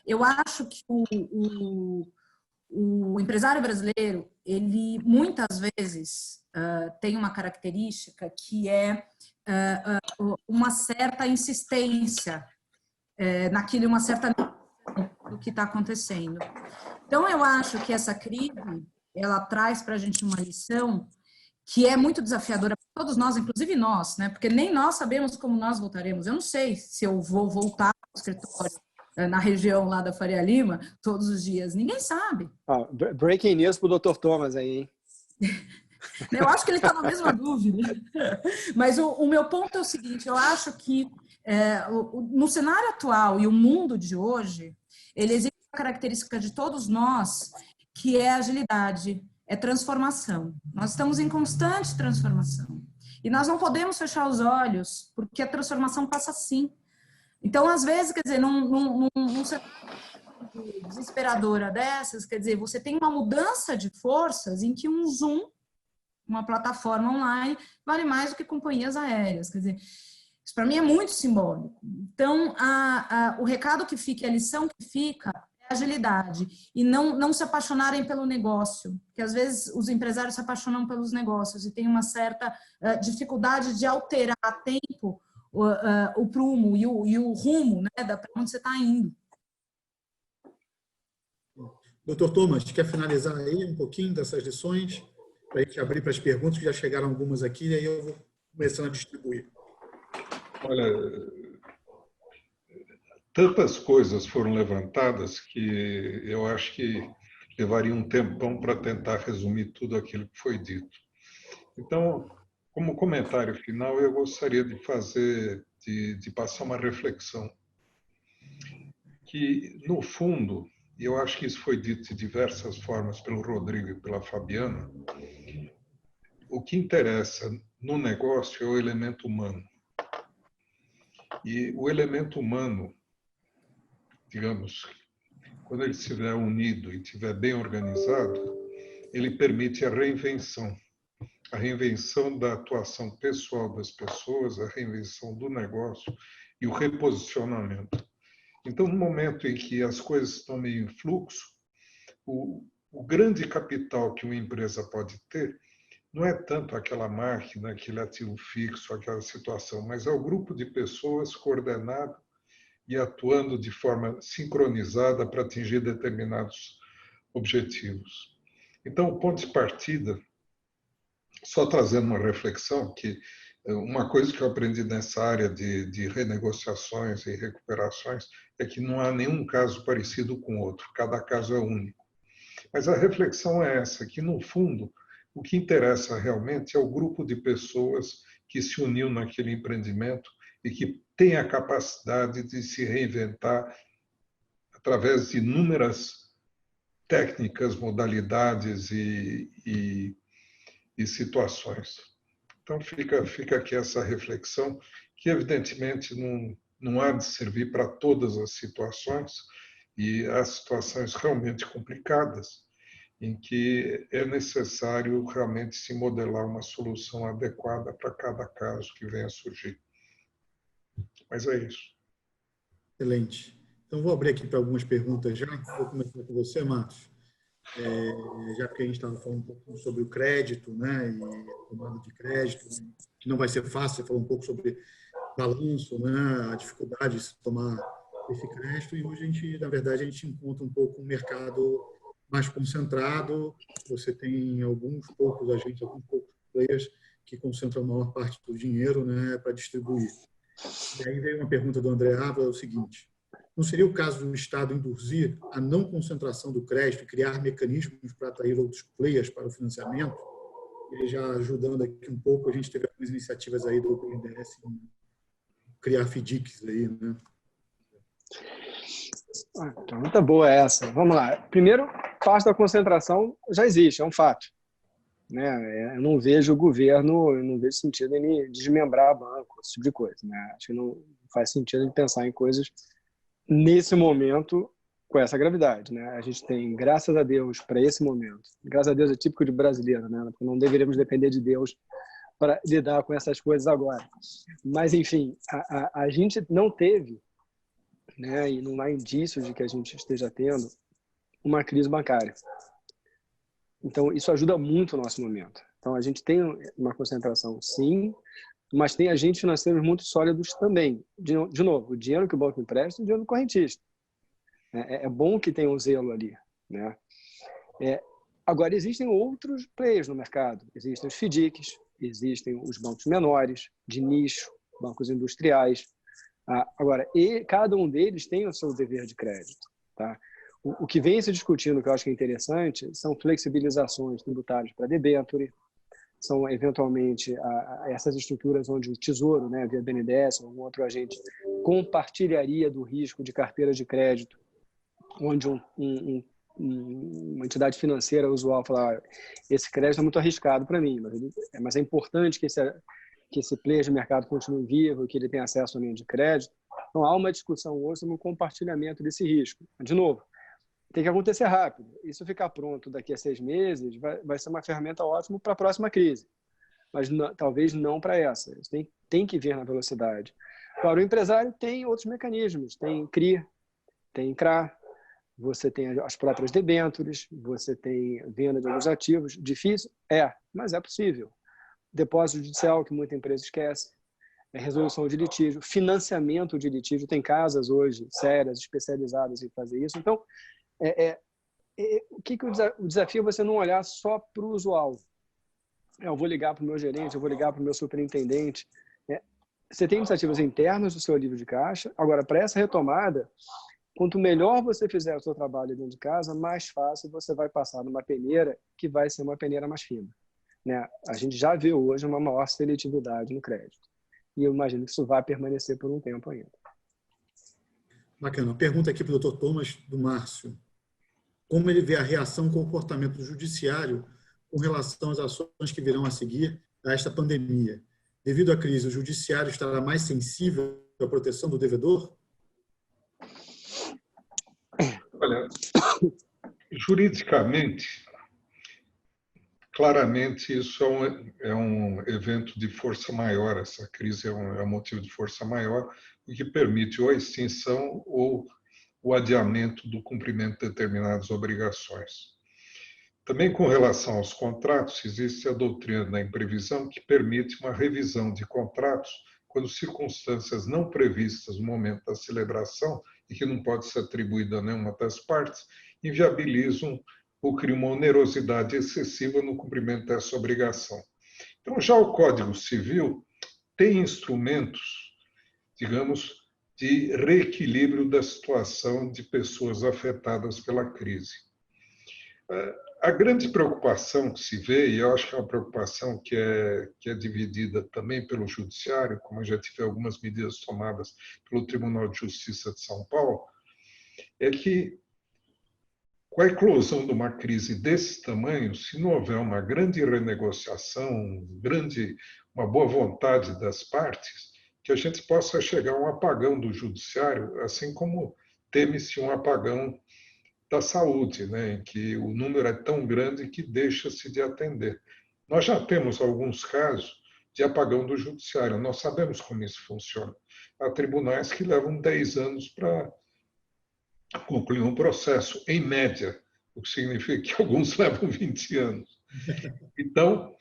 eu acho que o empresário brasileiro, ele muitas vezes tem uma característica que é uma certa insistência naquilo, uma certa do que está acontecendo. Então, eu acho que essa crise, ela traz para a gente uma lição que é muito desafiadora para todos nós, inclusive nós, né? Porque nem nós sabemos como nós voltaremos. Eu não sei se eu vou voltar ao escritório na região lá da Faria Lima todos os dias. Ninguém sabe. Breaking news para o Dr. Thomas aí, hein? Eu acho que ele está na mesma dúvida. Mas o meu ponto é o seguinte, eu acho que no cenário atual e o mundo de hoje, ele existe uma característica de todos nós, que é agilidade, é transformação. Nós estamos em constante transformação. E nós não podemos fechar os olhos, porque a transformação passa assim. Então, às vezes, quer dizer, num cenário desesperadora dessas, quer dizer, você tem uma mudança de forças em que um Zoom, uma plataforma online, vale mais do que companhias aéreas. Quer dizer, isso para mim é muito simbólico. Então, o recado que fica, a lição que fica é agilidade e não se apaixonarem pelo negócio, porque às vezes os empresários se apaixonam pelos negócios e tem uma certa dificuldade de alterar a tempo o prumo e o rumo, né, para onde você está indo. Doutor Thomas, quer finalizar aí um pouquinho dessas lições, para a gente abrir para as perguntas, que já chegaram algumas aqui, e aí eu vou começando a distribuir. Olha, tantas coisas foram levantadas que eu acho que levaria um tempão para tentar resumir tudo aquilo que foi dito. Então, como comentário final, eu gostaria de passar uma reflexão que, no fundo, e eu acho que isso foi dito de diversas formas pelo Rodrigo e pela Fabiana, o que interessa no negócio é o elemento humano. E o elemento humano, digamos, quando ele estiver unido e estiver bem organizado, ele permite a reinvenção da atuação pessoal das pessoas, a reinvenção do negócio e o reposicionamento. Então, no momento em que as coisas estão meio em fluxo, o grande capital que uma empresa pode ter não é tanto aquela máquina, aquele ativo fixo, aquela situação, mas é o grupo de pessoas coordenado e atuando de forma sincronizada para atingir determinados objetivos. Então, o ponto de partida, só trazendo uma reflexão, que uma coisa que eu aprendi nessa área de renegociações e recuperações é que não há nenhum caso parecido com o outro, cada caso é único. Mas a reflexão é essa, que no fundo, o que interessa realmente é o grupo de pessoas que se uniu naquele empreendimento e que tem a capacidade de se reinventar através de inúmeras técnicas, modalidades e situações. Então, fica aqui essa reflexão, que evidentemente não há de servir para todas as situações, e há situações realmente complicadas, em que é necessário realmente se modelar uma solução adequada para cada caso que venha a surgir. Mas é isso. Excelente. Então, vou abrir aqui para algumas perguntas já. Vou começar com você, Marcos. Já que a gente estava falando um pouco sobre o crédito, né, e a tomada de crédito, que não vai ser fácil, você falou um pouco sobre balanço, né, a dificuldade de se tomar esse crédito, e hoje, na verdade, a gente encontra um pouco um mercado mais concentrado, você tem alguns poucos agentes, alguns poucos players que concentram a maior parte do dinheiro, né, para distribuir. E aí veio uma pergunta do André Ávila, é o seguinte: não seria o caso do Estado induzir a não concentração do crédito e criar mecanismos para atrair outros players para o financiamento? E já ajudando aqui um pouco, a gente teve algumas iniciativas aí do BNDES em criar FDICs aí, né? Pergunta boa essa. Vamos lá. Primeiro, parte da concentração já existe, é um fato. Né? Eu não vejo o governo, eu não vejo sentido em desmembrar banco, esse tipo de coisa. Né? Acho que não faz sentido de pensar em coisas nesse momento, com essa gravidade, né? A gente tem, graças a Deus, para esse momento. Graças a Deus é típico de brasileiro, né? Porque não deveríamos depender de Deus para lidar com essas coisas agora. Mas, enfim, a gente não teve, né? E não há indícios de que a gente esteja tendo uma crise bancária. Então, isso ajuda muito o nosso momento. Então, a gente tem uma concentração, sim, mas tem agentes financeiros muito sólidos também. De novo, o dinheiro que o banco empresta é o dinheiro do correntista. É bom que tenha um zelo ali, né? Agora, existem outros players no mercado. Existem os FDICs, existem os bancos menores, de nicho, bancos industriais. Agora, cada um deles tem o seu dever de crédito, tá? O que vem se discutindo, que eu acho que é interessante, são flexibilizações tributárias para debênture, são, eventualmente, essas estruturas onde o Tesouro, né, via BNDES ou algum outro agente, compartilharia do risco de carteira de crédito, onde uma entidade financeira usual fala, esse crédito é muito arriscado para mim, mas é importante que esse player de mercado continue vivo, que ele tenha acesso à linha de crédito. Então, há uma discussão hoje sobre o compartilhamento desse risco. De novo, tem que acontecer rápido. Isso ficar pronto daqui a 6 meses vai ser uma ferramenta ótima para a próxima crise, mas talvez não para essa. Isso tem que vir na velocidade. Para o empresário, tem outros mecanismos. Tem CRI, tem CRA, você tem as próprias debêntures, você tem venda de alguns ativos. Difícil? Mas é possível. Depósito judicial, que muita empresa esquece. Resolução de litígio, financiamento de litígio. Tem casas hoje sérias, especializadas em fazer isso. Então, o desafio é você não olhar só para o usual. Eu vou ligar para o meu gerente, eu vou ligar para o meu superintendente. Você tem iniciativas internas do seu livro de caixa. Agora, para essa retomada, quanto melhor você fizer o seu trabalho dentro de casa, mais fácil você vai passar numa peneira que vai ser uma peneira mais fina, né? A gente já vê hoje uma maior seletividade no crédito. E eu imagino que isso vai permanecer por um tempo ainda. Bacana. Pergunta aqui para o Dr. Thomas, do Márcio. Como ele vê a reação e comportamento do judiciário com relação às ações que virão a seguir a esta pandemia? Devido à crise, o judiciário estará mais sensível à proteção do devedor? Olha, juridicamente, claramente isso é um evento de força maior, essa crise é um motivo de força maior, o que permite ou a extinção ou o adiamento do cumprimento de determinadas obrigações. Também com relação aos contratos, existe a doutrina da imprevisão que permite uma revisão de contratos quando circunstâncias não previstas no momento da celebração e que não pode ser atribuída a nenhuma das partes, inviabilizam ou criam uma onerosidade excessiva no cumprimento dessa obrigação. Então, já o Código Civil tem instrumentos, digamos, de reequilíbrio da situação de pessoas afetadas pela crise. A grande preocupação que se vê, e eu acho que é uma preocupação que é dividida também pelo Judiciário, como já tive algumas medidas tomadas pelo Tribunal de Justiça de São Paulo, é que, com a eclosão de uma crise desse tamanho, se não houver uma grande renegociação, uma boa vontade das partes, que a gente possa chegar a um apagão do Judiciário, assim como teme-se um apagão da saúde, né, em que o número é tão grande que deixa-se de atender. Nós já temos alguns casos de apagão do judiciário, nós sabemos como isso funciona. Há tribunais que levam 10 anos para concluir um processo, em média, o que significa que alguns levam 20 anos. Então,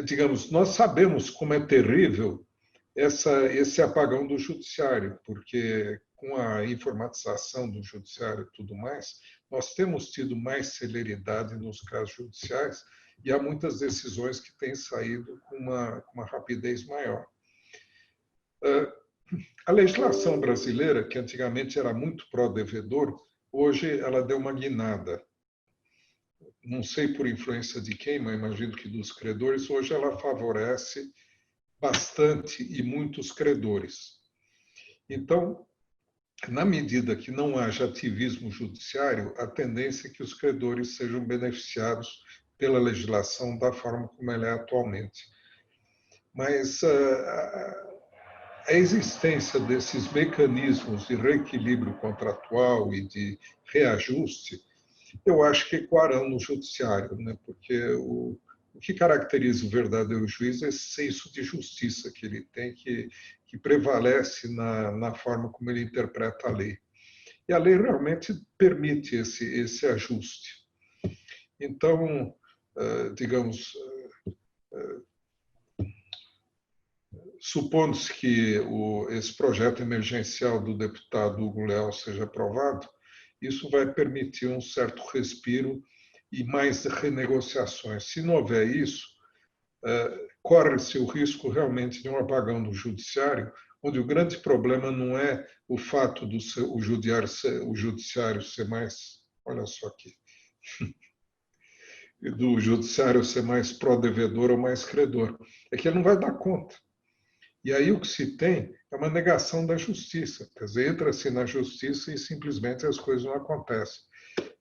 digamos, nós sabemos como é terrível esse apagão do judiciário, porque com a informatização do judiciário e tudo mais, nós temos tido mais celeridade nos casos judiciais e há muitas decisões que têm saído com uma rapidez maior. A legislação brasileira, que antigamente era muito pró-devedor, hoje ela deu uma guinada. Não sei por influência de quem, mas imagino que dos credores, hoje ela favorece bastante e muitos credores. Então, na medida que não haja ativismo judiciário, a tendência é que os credores sejam beneficiados pela legislação da forma como ela é atualmente. Mas a existência desses mecanismos de reequilíbrio contratual e de reajuste, eu acho que ecoarão no judiciário, né? Porque o que caracteriza o verdadeiro juiz é esse senso de justiça que ele tem, que prevalece na forma como ele interpreta a lei. E a lei realmente permite esse ajuste. Então, digamos, supondo-se que esse projeto emergencial do deputado Hugo Leal seja aprovado, isso vai permitir um certo respiro e mais renegociações. Se não houver isso, corre-se o risco realmente de um apagão do judiciário, onde o grande problema não é o fato do o judiciário ser mais, olha só aqui, do judiciário ser mais pró-devedor ou mais credor, é que ele não vai dar conta. E aí o que se tem é uma negação da justiça, quer dizer, entra-se na justiça e simplesmente as coisas não acontecem.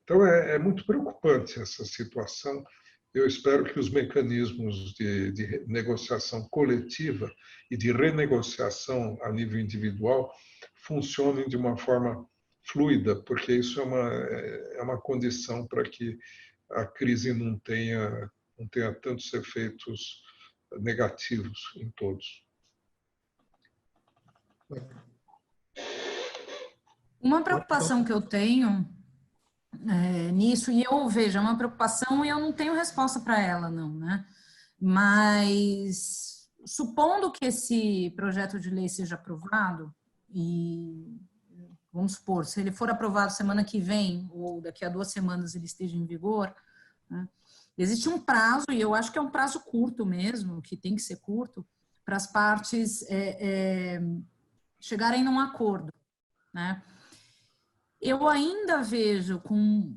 Então é muito preocupante essa situação. Eu espero que os mecanismos de negociação coletiva e de renegociação a nível individual funcionem de uma forma fluida, porque isso é uma condição para que a crise não tenha tantos efeitos negativos em todos. Uma preocupação que eu tenho nisso, e eu vejo, é uma preocupação e eu não tenho resposta para ela, não, né? Mas, supondo que esse projeto de lei seja aprovado, e vamos supor, se ele for aprovado semana que vem, ou daqui a 2 semanas ele esteja em vigor, né? Existe um prazo, e eu acho que é um prazo curto mesmo, que tem que ser curto, para as partes chegarem num acordo, né? Eu ainda vejo com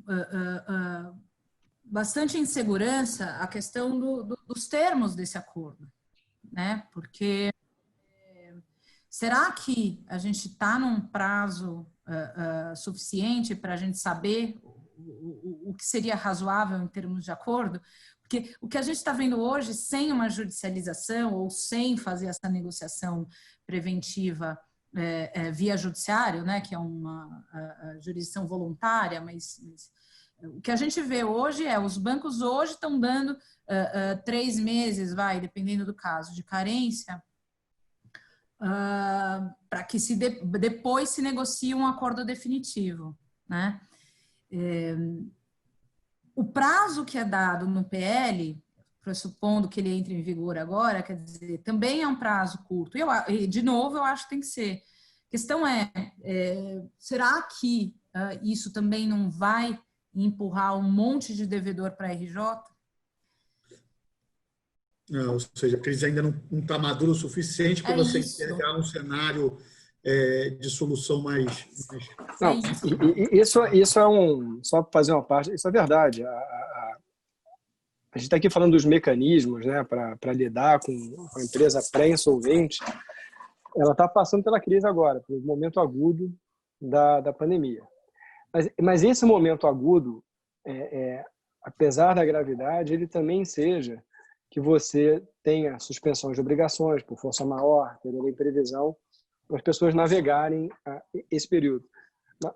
bastante insegurança a questão dos termos desse acordo, né? Porque será que a gente está num prazo suficiente para a gente saber o que seria razoável em termos de acordo? Porque o que a gente está vendo hoje, sem uma judicialização ou sem fazer essa negociação preventiva via judiciário, né, que é uma jurisdição voluntária, mas o que a gente vê hoje os bancos hoje estão dando 3 meses, dependendo do caso, de carência, para que depois se negocie um acordo definitivo, né? O prazo que é dado no PL, pressupondo que ele entre em vigor agora, quer dizer, também é um prazo curto. De novo, eu acho que tem que ser. A questão será que isso também não vai empurrar um monte de devedor para a RJ? Ou seja, a crise ainda não está madura o suficiente para você enxergar um cenário de solução mais... Não, isso é só para fazer uma parte, isso é verdade. A gente está aqui falando dos mecanismos, né, para lidar com a empresa pré-insolvente. Ela está passando pela crise agora, pelo momento agudo da pandemia. Mas esse momento agudo, apesar da gravidade, ele também seja que você tenha suspensão de obrigações por força maior, período de previsão, para as pessoas navegarem esse período.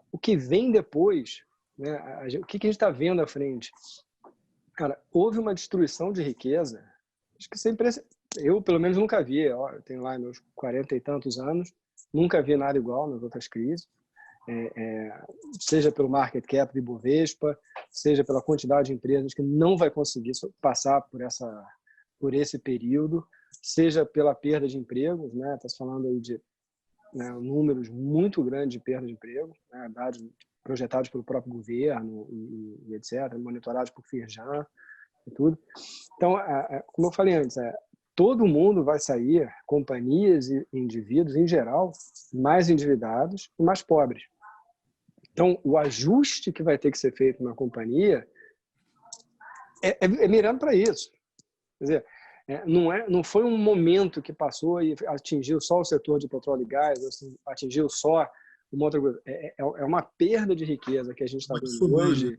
O que vem depois, né, o que a gente está vendo à frente? Cara, houve uma destruição de riqueza, acho que sempre eu pelo menos nunca vi, eu tenho lá meus 40 e tantos anos, nunca vi nada igual nas outras crises, seja pelo market cap de Bovespa, seja pela quantidade de empresas que não vai conseguir passar por esse período, seja pela perda de empregos, né? Está se falando aí de números muito grandes de perda de emprego, né? Dados projetados pelo próprio governo e etc., monitorados por Firjan e tudo. Então, como eu falei antes, todo mundo vai sair, companhias e indivíduos em geral, mais endividados e mais pobres. Então, o ajuste que vai ter que ser feito na companhia é mirando para isso. Quer dizer, não foi um momento que passou e atingiu só o setor de petróleo e gás, atingiu só uma outra coisa. É uma perda de riqueza que a gente está vendo hoje.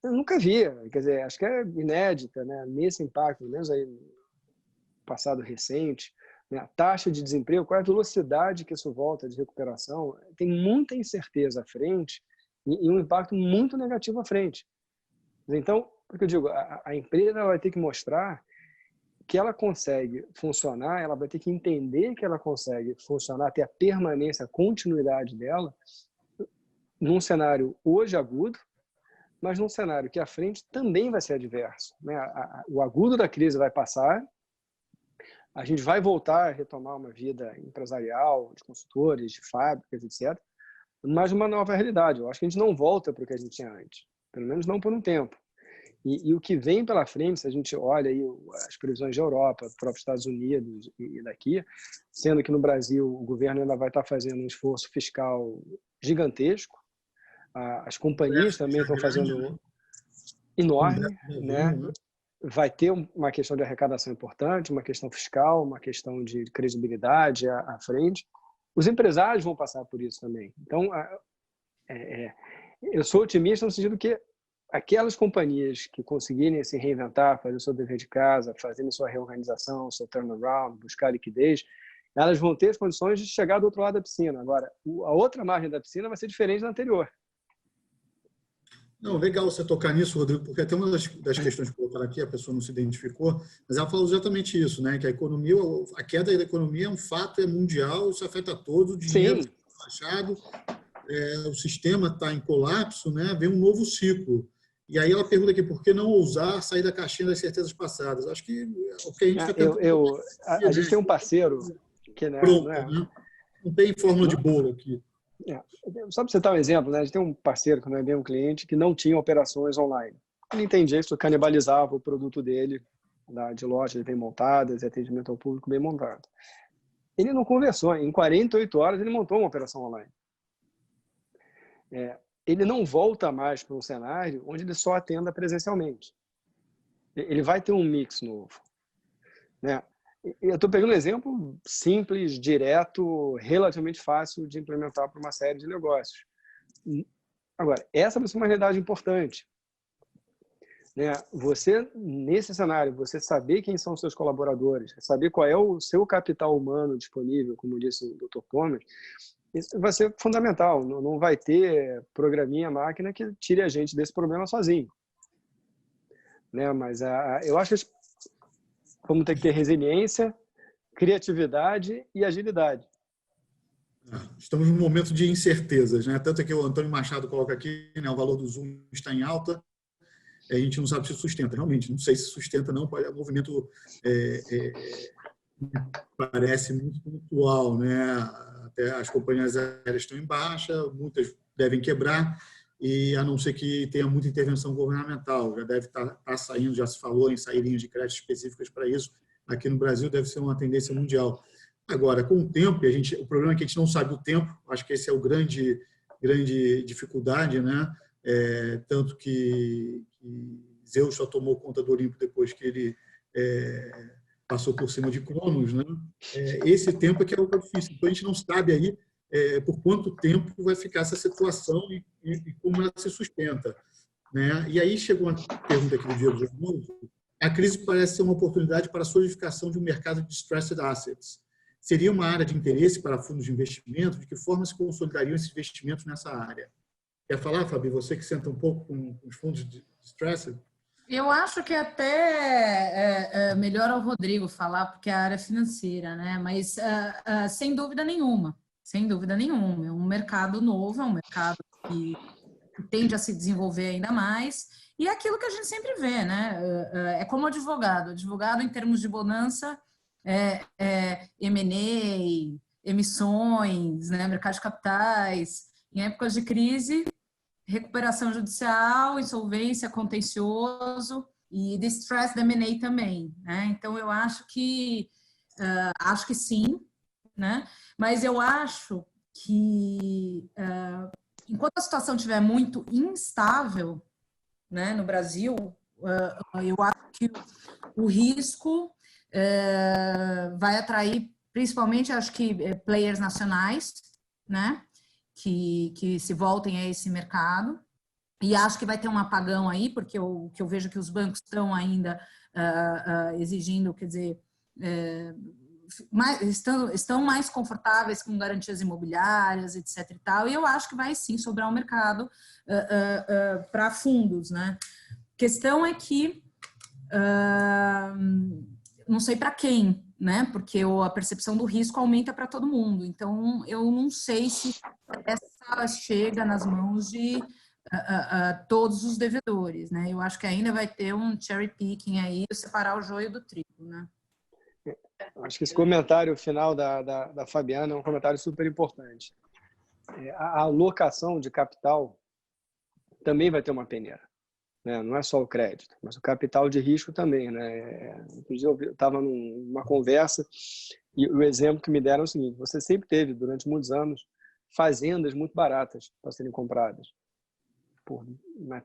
Eu nunca vi, quer dizer, acho que é inédita, né? Nesse impacto, pelo menos aí no passado recente, né? A taxa de desemprego, qual é a velocidade que isso volta de recuperação, tem muita incerteza à frente e um impacto muito negativo à frente. Então, porque eu digo, a empresa vai ter que mostrar que ela consegue funcionar, ela vai ter que entender que ela consegue funcionar, ter a permanência, a continuidade dela, num cenário hoje agudo, mas num cenário que à frente também vai ser adverso, né? O agudo da crise vai passar, a gente vai voltar a retomar uma vida empresarial, de consultores, de fábricas, etc., mas uma nova realidade. Eu acho que a gente não volta para o que a gente tinha antes, pelo menos não por um tempo. E o que vem pela frente, se a gente olha aí as previsões da Europa, próprios Estados Unidos e daqui, sendo que no Brasil o governo ainda vai estar fazendo um esforço fiscal gigantesco, as companhias também estão fazendo enorme, né? Vai ter uma questão de arrecadação importante, uma questão fiscal, uma questão de credibilidade à frente. Os empresários vão passar por isso também. Então, eu sou otimista no sentido que aquelas companhias que conseguirem se reinventar, fazer o seu dever de casa, fazerem sua reorganização, seu turnaround, buscar liquidez, elas vão ter as condições de chegar do outro lado da piscina. Agora, a outra margem da piscina vai ser diferente da anterior. Não, legal você tocar nisso, Rodrigo, porque até uma das questões que colocaram aqui, a pessoa não se identificou, mas ela falou exatamente isso, né? Que a queda da economia é um fato, é mundial, isso afeta todos, o dinheiro está baixado, o sistema está em colapso, né? Vem um novo ciclo. E aí ela pergunta aqui, por que não ousar sair da caixinha das certezas passadas? Acho que é o que a gente está tentando. A gente tem um parceiro que pronto, né? Não tem fórmula de bolo aqui. Só para você dar um exemplo, né? A gente tem um parceiro, que não é bem um cliente, que não tinha operações online. Ele entendia isso, canibalizava o produto dele, de lojas bem montadas, atendimento ao público bem montado. Ele não conversou. Em 48 horas, ele montou uma operação online. Ele não volta mais para um cenário onde ele só atenda presencialmente. Ele vai ter um mix novo, né? Eu estou pegando um exemplo simples, direto, relativamente fácil de implementar para uma série de negócios. Agora, essa vai ser uma realidade importante, né? Você, nesse cenário, você saber quem são os seus colaboradores, saber qual é o seu capital humano disponível, como disse o Dr. Thomas, isso vai ser fundamental. Não vai ter programinha, máquina que tire a gente desse problema sozinho, né? Mas eu acho que vamos ter que ter resiliência, criatividade e agilidade. Estamos num momento de incertezas, né? Tanto é que o Antônio Machado coloca aqui, né, o valor do Zoom está em alta, a gente não sabe se sustenta. Realmente, não sei se sustenta, não. O movimento parece muito pontual, né? Até as companhias aéreas estão em baixa, muitas devem quebrar, e a não ser que tenha muita intervenção governamental. Já deve estar saindo, já se falou em sair linhas de crédito específicas para isso. Aqui no Brasil deve ser uma tendência mundial. Agora, com o tempo, o problema é que a gente não sabe o tempo, acho que esse é o grande dificuldade, né? Tanto que Zeus só tomou conta do Olimpo depois que ele passou por cima de Cronos, né? Esse tempo é que é o difícil. Então, a gente não sabe aí por quanto tempo vai ficar essa situação e como ela se sustenta, né? E aí chegou uma pergunta aqui do Diego Germano. A crise parece ser uma oportunidade para a solidificação de um mercado de distressed assets. Seria uma área de interesse para fundos de investimento? De que forma se consolidariam esses investimentos nessa área? Quer falar, Fabi? Você que senta um pouco com os fundos de distressed? Eu acho que até melhor ao Rodrigo falar, porque é a área financeira, né? Mas sem dúvida nenhuma. É um mercado novo, é um mercado que tende a se desenvolver ainda mais. E é aquilo que a gente sempre vê, né? É como advogado. Advogado, em termos de bonança, M&A, emissões, né? Mercado de capitais. Em épocas de crise, recuperação judicial, insolvência, contencioso e distress da M&A também, né? Então, eu acho que sim, né? Mas eu acho que enquanto a situação estiver muito instável, né, no Brasil, eu acho que o risco vai atrair, principalmente, acho que players nacionais, né, que se voltem a esse mercado. E acho que vai ter um apagão aí, porque eu vejo que os bancos estão ainda exigindo, quer dizer, estão mais confortáveis com garantias imobiliárias, etc. e tal, e eu acho que vai sim sobrar um mercado para fundos, né? A questão é que não sei para quem, né? Porque a percepção do risco aumenta para todo mundo. Então, eu não sei se essa chega nas mãos de todos os devedores, né? Eu acho que ainda vai ter um cherry picking aí, separar o joio do trigo, né? Acho que esse comentário final da Fabiana é um comentário super importante. A alocação de capital também vai ter uma peneira, né? Não é só o crédito, mas o capital de risco também, né? Eu estava numa conversa e o exemplo que me deram é o seguinte: você sempre teve, durante muitos anos, fazendas muito baratas para serem compradas, por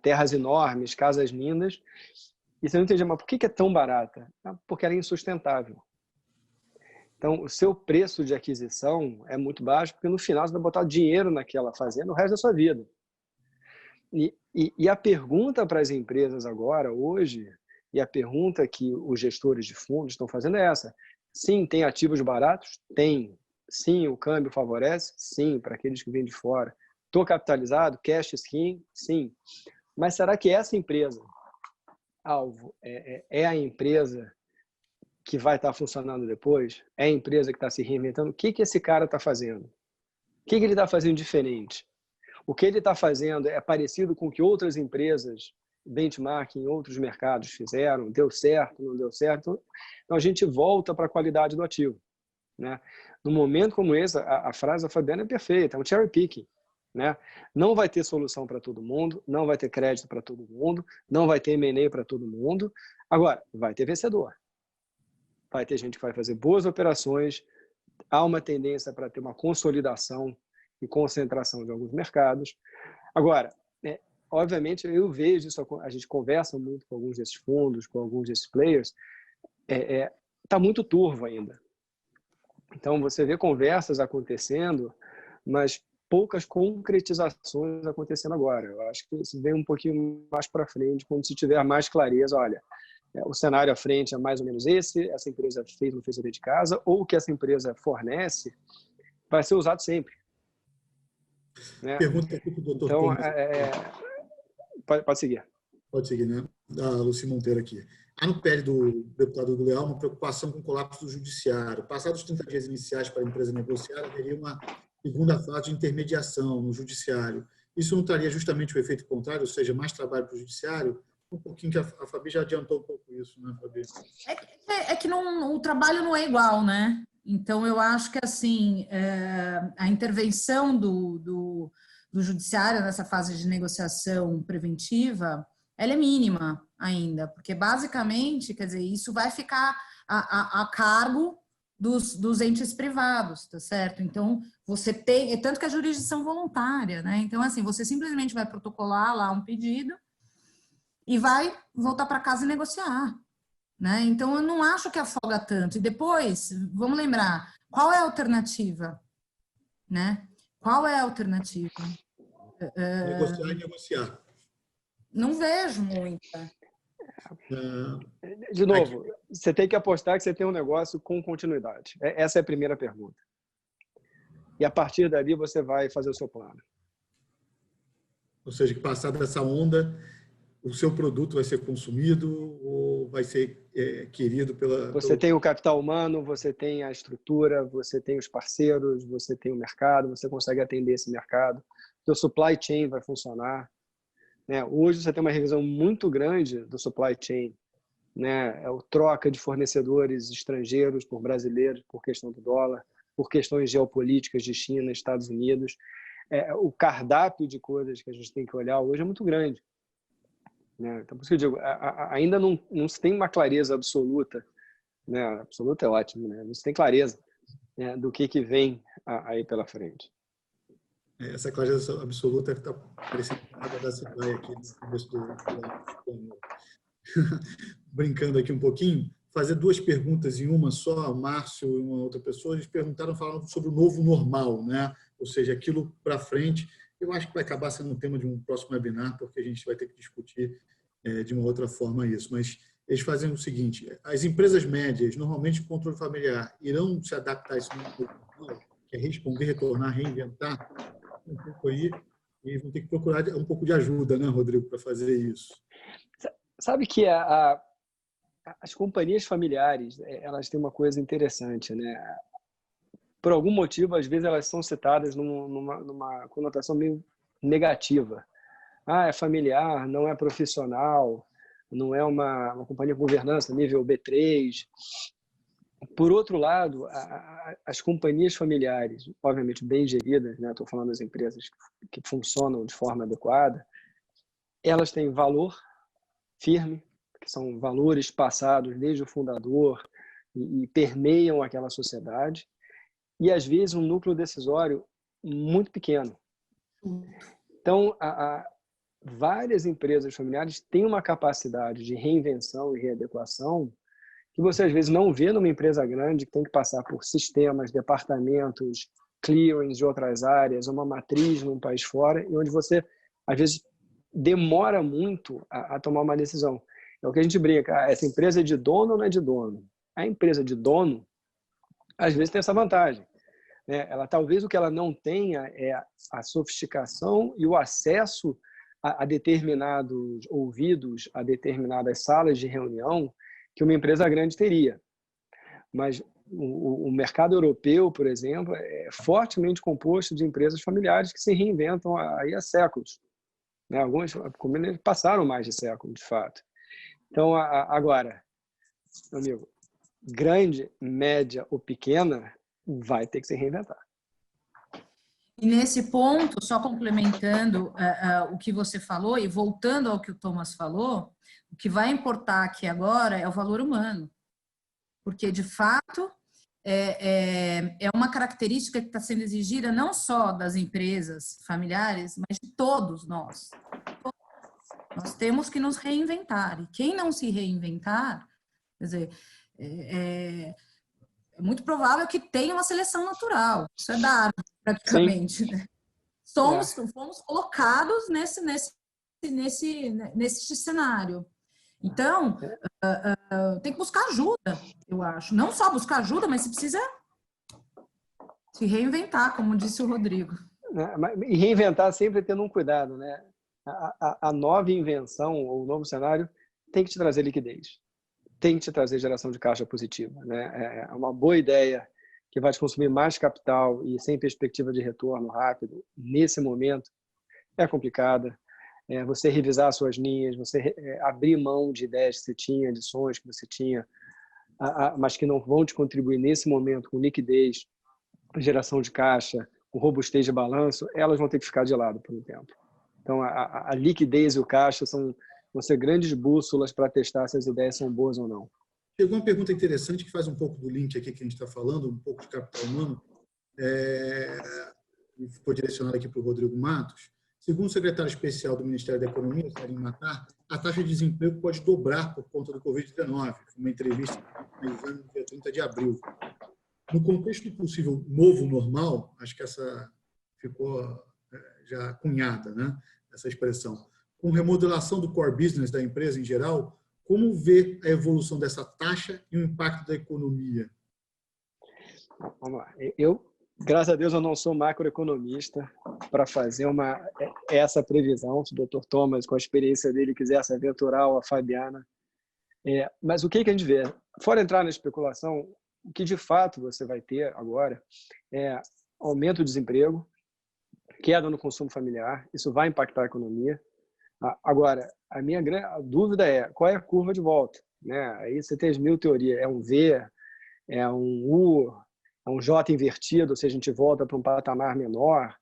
terras enormes, casas lindas, e você não entendia, mas por que é tão barata? Porque era insustentável. Então, o seu preço de aquisição é muito baixo, porque no final você vai botar dinheiro naquela fazenda o resto da sua vida. E a pergunta para as empresas agora, hoje, e a pergunta que os gestores de fundos estão fazendo é essa: sim, tem ativos baratos? Tem. Sim, o câmbio favorece? Sim, para aqueles que vêm de fora. Estou capitalizado? Cash skin? Sim. Mas será que essa empresa, alvo, é a empresa que vai estar funcionando depois? É a empresa que está se reinventando? O que esse cara está fazendo? O que ele está fazendo diferente? O que ele está fazendo é parecido com o que outras empresas benchmark em outros mercados fizeram? Deu certo, não deu certo? Então, a gente volta para a qualidade do ativo, né? Num momento como esse, a frase da Fabiana é perfeita, é um cherry picking, né? Não vai ter solução para todo mundo, não vai ter crédito para todo mundo, não vai ter M&A para todo mundo. Agora, vai ter vencedor. Vai ter gente que vai fazer boas operações, há uma tendência para ter uma consolidação e concentração de alguns mercados. Agora, obviamente, eu vejo isso, a gente conversa muito com alguns desses fundos, com alguns desses players, está muito turvo ainda. Então, você vê conversas acontecendo, mas poucas concretizações acontecendo agora. Eu acho que isso vem um pouquinho mais para frente, quando se tiver mais clareza, olha, o cenário à frente é mais ou menos esse, essa empresa fez ou não fez o dever de casa, ou o que essa empresa fornece vai ser usado sempre, né? Pergunta aqui para o doutor Então, pode seguir. Pode seguir, né? Da Luci Monteiro aqui. Há no PL do deputado Hugo Leal uma preocupação com o colapso do judiciário. Passados os 30 dias iniciais para a empresa negociar, haveria uma segunda fase de intermediação no judiciário. Isso não traria justamente o efeito contrário, ou seja, mais trabalho para o judiciário? Um pouquinho que a Fabi já adiantou um pouco isso, né, Fabi? É que o trabalho não é igual, né? Então, eu acho que, assim, a intervenção do judiciário nessa fase de negociação preventiva, ela é mínima ainda, porque, basicamente, quer dizer, isso vai ficar a cargo dos entes privados, tá certo? Então, você tem... Tanto que a jurisdição voluntária, né? Então, assim, você simplesmente vai protocolar lá um pedido e vai voltar para casa e negociar, né? Então, eu não acho que afoga tanto. E depois, vamos lembrar, qual é a alternativa? Né? Qual é a alternativa? Negociar e negociar. Não vejo muita. De novo, você tem que apostar que você tem um negócio com continuidade. Essa é a primeira pergunta. E a partir dali você vai fazer o seu plano. Ou seja, que passada dessa onda, o seu produto vai ser consumido ou vai ser querido pela... Você tem o capital humano, você tem a estrutura, você tem os parceiros, você tem o mercado, você consegue atender esse mercado. O seu supply chain vai funcionar, né? Hoje você tem uma revisão muito grande do supply chain, né? É o troca de fornecedores estrangeiros por brasileiros, por questão do dólar, por questões geopolíticas de China, Estados Unidos. O cardápio de coisas que a gente tem que olhar hoje é muito grande. Então, por isso que eu digo, ainda não se tem uma clareza absoluta, né? Absoluta é ótimo, né? Não se tem clareza, né, do que vem aí pela frente. Essa clareza absoluta está parecendo nada da Assembleia aqui no começo do brincando aqui um pouquinho, fazer duas perguntas em uma só, o Márcio e uma outra pessoa, eles falando sobre o novo normal, né? Ou seja, aquilo para frente. Eu acho que vai acabar sendo um tema de um próximo webinar, porque a gente vai ter que discutir de uma outra forma isso. Mas eles fazem o seguinte: as empresas médias, normalmente o controle familiar, irão se adaptar a isso, que é responder, retornar, reinventar, um pouco aí, e vão ter que procurar um pouco de ajuda, né, Rodrigo, para fazer isso. Sabe que as companhias familiares, elas têm uma coisa interessante, né? Por algum motivo, às vezes elas são citadas numa conotação meio negativa. Ah, é familiar, não é profissional, não é uma companhia com governança nível B3. Por outro lado, as companhias familiares, obviamente bem geridas, né? Estou falando das empresas que funcionam de forma adequada, elas têm valor firme, que são valores passados desde o fundador e permeiam aquela sociedade, e às vezes um núcleo decisório muito pequeno. Então, várias empresas familiares têm uma capacidade de reinvenção e readequação que você às vezes não vê numa empresa grande que tem que passar por sistemas, departamentos, clearings de outras áreas, uma matriz num país fora, e onde você às vezes demora muito a tomar uma decisão. É o que a gente brinca, essa empresa é de dono ou não é de dono? A empresa de dono, às vezes, tem essa vantagem, né? Ela, talvez o que ela não tenha é a sofisticação e o acesso a determinados ouvidos, a determinadas salas de reunião que uma empresa grande teria. Mas o mercado europeu, por exemplo, é fortemente composto de empresas familiares que se reinventam aí há séculos. Né? Algumas passaram mais de século, de fato. Então, agora, meu amigo, grande, média ou pequena, vai ter que se reinventar. E nesse ponto, só complementando o que você falou e voltando ao que o Thomas falou, o que vai importar aqui agora é o valor humano. Porque, de fato, é uma característica que está sendo exigida não só das empresas familiares, mas de todos nós. Nós temos que nos reinventar. E quem não se reinventar, quer dizer, é muito provável que tenha uma seleção natural. Isso é dado, praticamente. Né? Fomos colocados nesse cenário. Então, tem que buscar ajuda, eu acho. Não só buscar ajuda, mas você precisa se reinventar, como disse o Rodrigo. E reinventar sempre tendo um cuidado, né? A nova invenção ou o novo cenário tem que te trazer liquidez, tem que te trazer geração de caixa positiva, né? É uma boa ideia que vai te consumir mais capital e sem perspectiva de retorno rápido, nesse momento, é complicada. Você revisar suas linhas, você abrir mão de ideias que você tinha, de sonhos que você tinha, mas que não vão te contribuir nesse momento com liquidez, geração de caixa, com robustez de balanço, elas vão ter que ficar de lado por um tempo. Então, a liquidez e o caixa vão ser grandes bússolas para testar se as ideias são boas ou não. Chegou uma pergunta interessante que faz um pouco do link aqui que a gente está falando, um pouco de capital humano, e ficou direcionado aqui para o Rodrigo Matos. Segundo o secretário especial do Ministério da Economia, Salim Matar, a taxa de desemprego pode dobrar por conta do Covid-19, uma entrevista no dia 30 de abril. No contexto do possível novo normal, acho que essa ficou já cunhada, né, essa expressão. Com remodelação do core business da empresa em geral, como vê a evolução dessa taxa e o impacto da economia? Vamos lá. Graças a Deus, eu não sou macroeconomista para fazer essa previsão. Se o Dr. Thomas, com a experiência dele, quiser se aventurar, ou a Fabiana. Mas o que a gente vê? Fora entrar na especulação, o que de fato você vai ter agora é aumento do desemprego, queda no consumo familiar. Isso vai impactar a economia. Agora, a minha grande dúvida é qual é a curva de volta, né? Aí você tem as mil teorias. É um V, é um U, é um J invertido, ou seja, a gente volta para um patamar menor.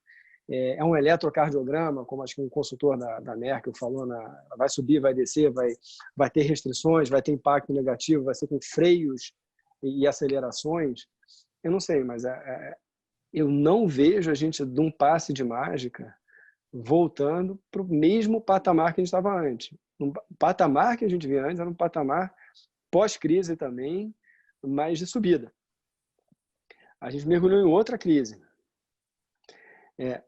É um eletrocardiograma, como acho que um consultor da Merkel falou, vai subir, vai descer, vai ter restrições, vai ter impacto negativo, vai ser com freios e acelerações. Eu não sei, mas eu não vejo a gente, de um passe de mágica, voltando para o mesmo patamar que a gente estava antes. O patamar que a gente via antes era um patamar pós-crise também, mas de subida. A gente mergulhou em outra crise.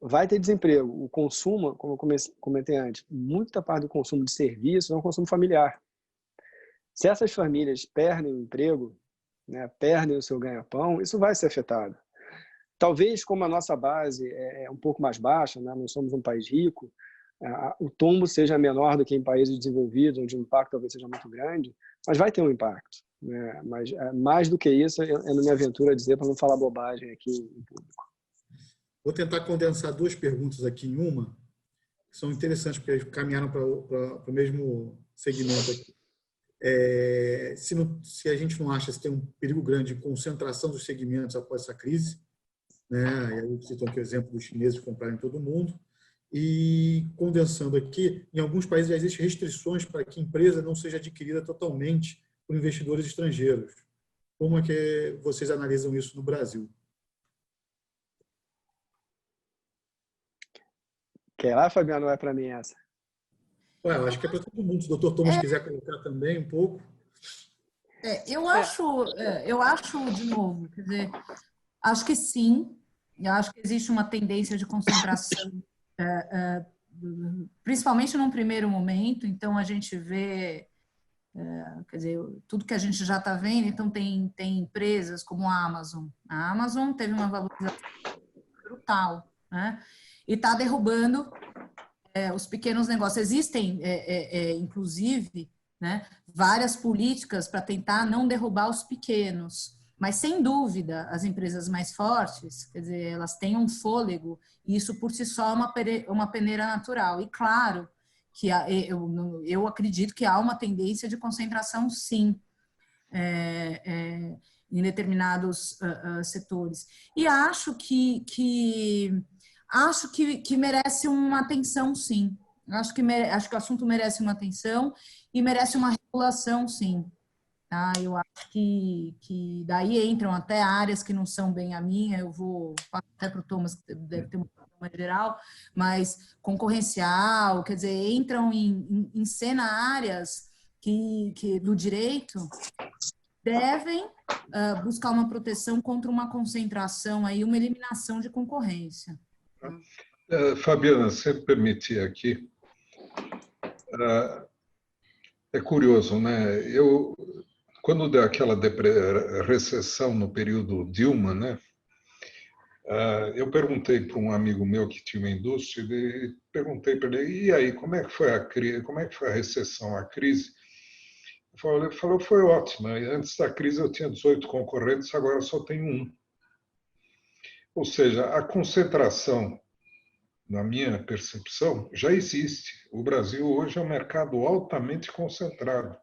Vai ter desemprego. O consumo, como eu comentei antes, muita parte do consumo de serviços é um consumo familiar. Se essas famílias perdem o emprego, né, perdem o seu ganha-pão, isso vai ser afetado. Talvez, como a nossa base é um pouco mais baixa, né, não somos um país rico, o tombo seja menor do que em países desenvolvidos, onde o impacto talvez seja muito grande, mas vai ter um impacto. Né? Mas mais do que isso, eu não me aventuro a dizer para não falar bobagem aqui em público. Vou tentar condensar duas perguntas aqui em uma, que são interessantes, porque caminharam para o mesmo segmento aqui. Se a gente não acha que tem um perigo grande de concentração dos segmentos após essa crise, né? E aí citam aqui o exemplo dos chineses comprarem todo mundo, e condensando aqui, em alguns países já existem restrições para que a empresa não seja adquirida totalmente por investidores estrangeiros. Como é que vocês analisam isso no Brasil? Quer lá, Fabiano, não é para mim essa? Eu acho que é para todo mundo. Se o doutor Thomas quiser colocar também um pouco. Eu acho, de novo, quer dizer, acho que sim. Eu acho que existe uma tendência de concentração, principalmente num primeiro momento. Então, a gente vê, quer dizer, tudo que a gente já está vendo. Então, tem empresas como a Amazon. A Amazon teve uma valorização brutal, né? E está derrubando os pequenos negócios. Existem, inclusive, né, várias políticas para tentar não derrubar os pequenos. Mas, sem dúvida, as empresas mais fortes, quer dizer, elas têm um fôlego, e isso por si só é uma peneira natural. E, claro, que eu acredito que há uma tendência de concentração, sim, em determinados setores. E acho que merece uma atenção, sim. Acho que o assunto merece uma atenção e merece uma regulação, sim. Tá? Eu acho que daí entram até áreas que não são bem a minha, eu vou passar até para o Thomas, que deve ter uma opinião mais geral, mas concorrencial, quer dizer, entram em cena áreas que do direito devem buscar uma proteção contra uma concentração, aí, uma eliminação de concorrência. Fabiana, se me permitir aqui, é curioso, né? Quando deu aquela recessão no período Dilma, né? Eu perguntei para um amigo meu que tinha uma indústria, e perguntei para ele: e aí, como é que foi a crise? Como é que foi a recessão, a crise? Ele falou: foi ótima. Antes da crise eu tinha 18 concorrentes, agora só tenho um. Ou seja, a concentração, na minha percepção, já existe. O Brasil hoje é um mercado altamente concentrado.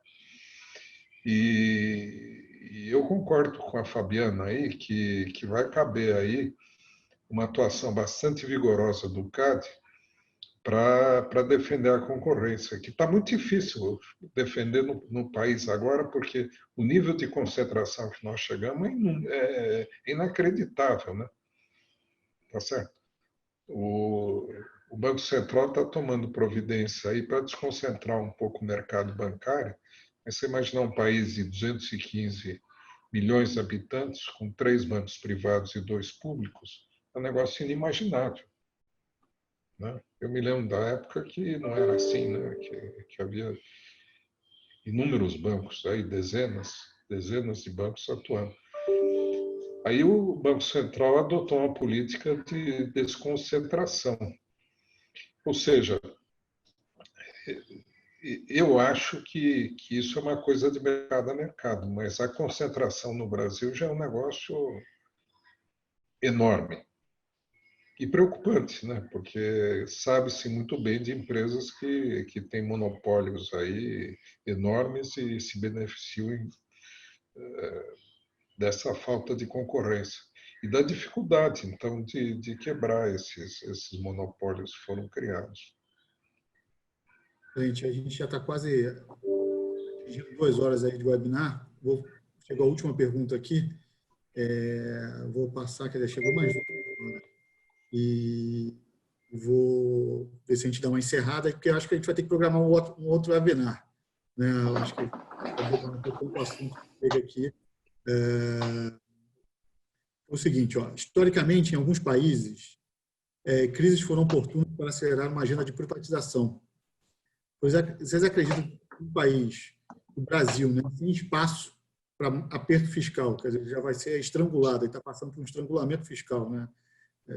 E eu concordo com a Fabiana aí que vai caber aí uma atuação bastante vigorosa do CAD para defender a concorrência, que está muito difícil defender no país agora, porque o nível de concentração que nós chegamos é inacreditável, né? Tá certo? O Banco Central está tomando providência aí para desconcentrar um pouco o mercado bancário. Mas você imaginar um país de 215 milhões de habitantes, com 3 bancos privados e 2 públicos, é um negócio inimaginável. Né? Eu me lembro da época que não era assim, né? que havia inúmeros bancos, aí, dezenas de bancos atuando. Aí o Banco Central adotou uma política de desconcentração. Ou seja, eu acho que isso é uma coisa de mercado a mercado, mas a concentração no Brasil já é um negócio enorme e preocupante, né? Porque sabe-se muito bem de empresas que têm monopólios aí enormes e se beneficiam dessa falta de concorrência e da dificuldade, então, de quebrar esses monopólios que foram criados. Gente, a gente já está quase 2 horas aí de webinar. Chegou a última pergunta aqui. Vou passar, que já chegou mais uma. E vou ver se a gente dá uma encerrada, porque eu acho que a gente vai ter que programar um outro webinar. Né? Eu acho que o assunto que chega aqui. O seguinte, historicamente, em alguns países, crises foram oportunas para acelerar uma agenda de privatização. Vocês acreditam que um país do Brasil, né? Sem espaço para aperto fiscal, quer dizer, já vai ser estrangulado, está passando por um estrangulamento fiscal, né?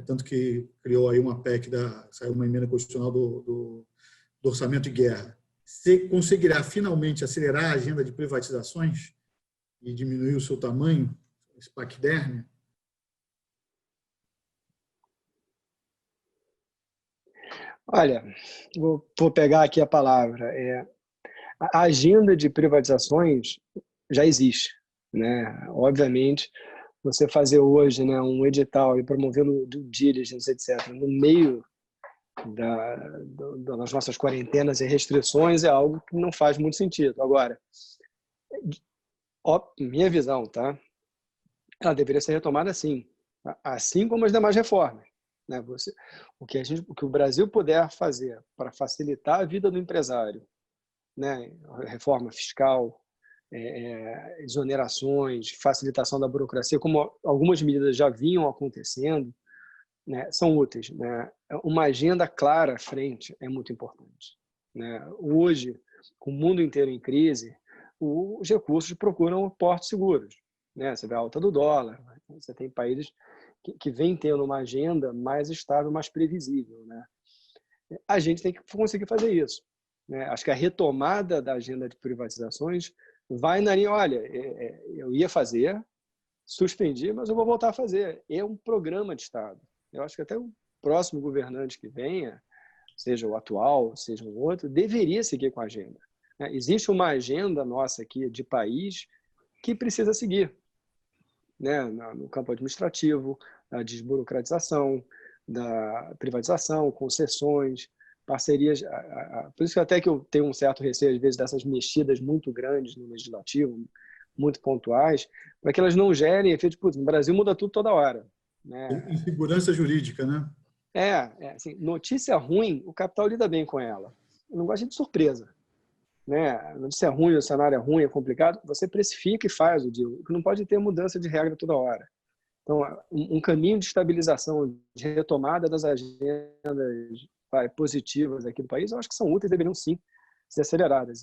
Tanto que criou aí uma PEC, saiu uma emenda constitucional do orçamento de guerra. Você conseguirá finalmente acelerar a agenda de privatizações e diminuir o seu tamanho, esse paquiderme? Olha, vou pegar aqui a palavra. A agenda de privatizações já existe, né? Obviamente, você fazer hoje, né, um edital e promovê-lo due diligence, etc., no meio das nossas quarentenas e restrições é algo que não faz muito sentido. Agora, minha visão, tá? Ela deveria ser retomada assim como as demais reformas, né? O que o Brasil puder fazer para facilitar a vida do empresário, né? Reforma fiscal, exonerações, facilitação da burocracia, como algumas medidas já vinham acontecendo, né, são úteis, né? Uma agenda clara à frente é muito importante, né? Hoje, com o mundo inteiro em crise, os recursos procuram portos seguros, né? Você vê a alta do dólar, você tem países que vêm tendo uma agenda mais estável, mais previsível, né? A gente tem que conseguir fazer isso, né? Acho que a retomada da agenda de privatizações vai na linha, olha, eu ia fazer, suspendi, mas eu vou voltar a fazer. É um programa de Estado. Eu acho que até o próximo governante que venha, seja o atual, seja um outro, deveria seguir com a agenda. Existe uma agenda nossa aqui de país que precisa seguir, né? No campo administrativo, da desburocratização, da privatização, concessões, parcerias. Por isso que até que eu tenho um certo receio, às vezes, dessas mexidas muito grandes no legislativo, muito pontuais, para que elas não gerem efeito, no Brasil muda tudo toda hora, né? Insegurança jurídica, né? Assim, notícia ruim, o capital lida bem com ela. Eu não gosto de surpresa, né? Notícia ruim, o cenário é ruim, é complicado, você precifica e faz o deal. Não pode ter mudança de regra toda hora. Então, um caminho de estabilização, de retomada das agendas positivas aqui do país, eu acho que são úteis, deveriam sim ser aceleradas.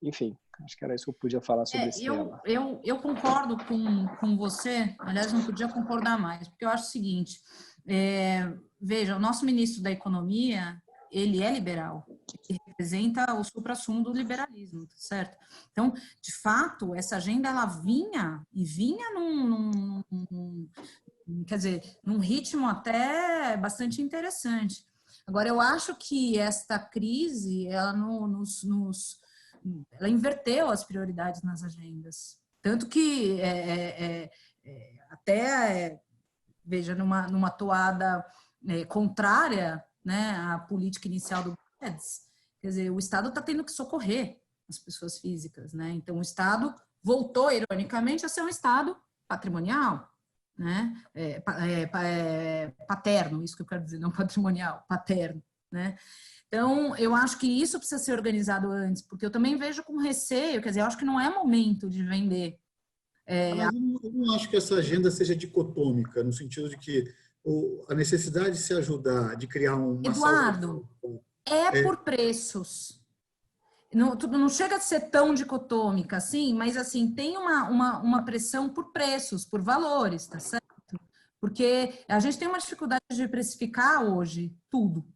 Enfim, acho que era isso que eu podia falar sobre esse tema. Eu concordo com você, aliás, não podia concordar mais, porque eu acho o seguinte, veja, o nosso ministro da Economia, ele é liberal, ele representa o suprassumo do liberalismo, certo? Então, de fato, essa agenda, ela vinha quer dizer, num ritmo até bastante interessante. Agora, eu acho que esta crise, ela ela inverteu as prioridades nas agendas. Tanto que veja, numa toada contrária, né, à política inicial do Guedes, quer dizer, o Estado está tendo que socorrer as pessoas físicas, né? Então, o Estado voltou, ironicamente, a ser um Estado patrimonial, né? Paterno, isso que eu quero dizer, não patrimonial, paterno, né? Então, eu acho que isso precisa ser organizado antes, porque eu também vejo com receio, quer dizer, eu acho que não é momento de vender. Eu não acho que essa agenda seja dicotômica, no sentido de que a necessidade de se ajudar, de criar uma Eduardo, por preços. Não chega a ser tão dicotômica assim, mas assim, tem uma pressão por preços, por valores, tá certo? Porque a gente tem uma dificuldade de precificar hoje tudo.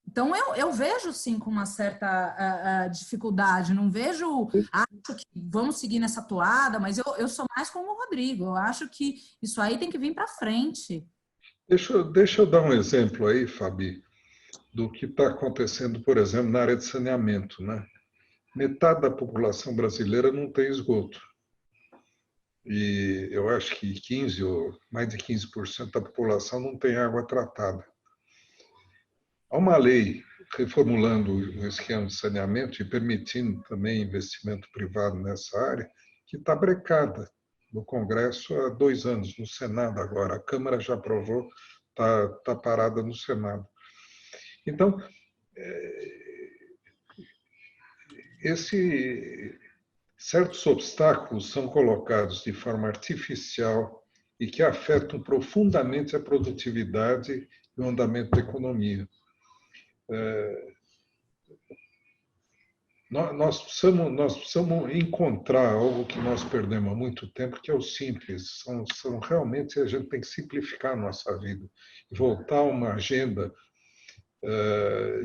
Então, eu vejo, sim, com uma certa dificuldade. Não vejo, acho que vamos seguir nessa toada, mas eu sou mais como o Rodrigo. Eu acho que isso aí tem que vir para frente. Deixa eu dar um exemplo aí, Fabi, do que está acontecendo, por exemplo, na área de saneamento, né? Metade da população brasileira não tem esgoto. E eu acho que 15 ou mais de 15% da população não tem água tratada. Há uma lei reformulando o esquema de saneamento e permitindo também investimento privado nessa área, que está brecada no Congresso há 2 anos, no Senado agora. A Câmara já aprovou, está parada no Senado. Então, certos obstáculos são colocados de forma artificial e que afetam profundamente a produtividade e o andamento da economia. nós precisamos encontrar algo que nós perdemos há muito tempo, que é o simples. Realmente, a gente tem que simplificar a nossa vida e voltar a uma agenda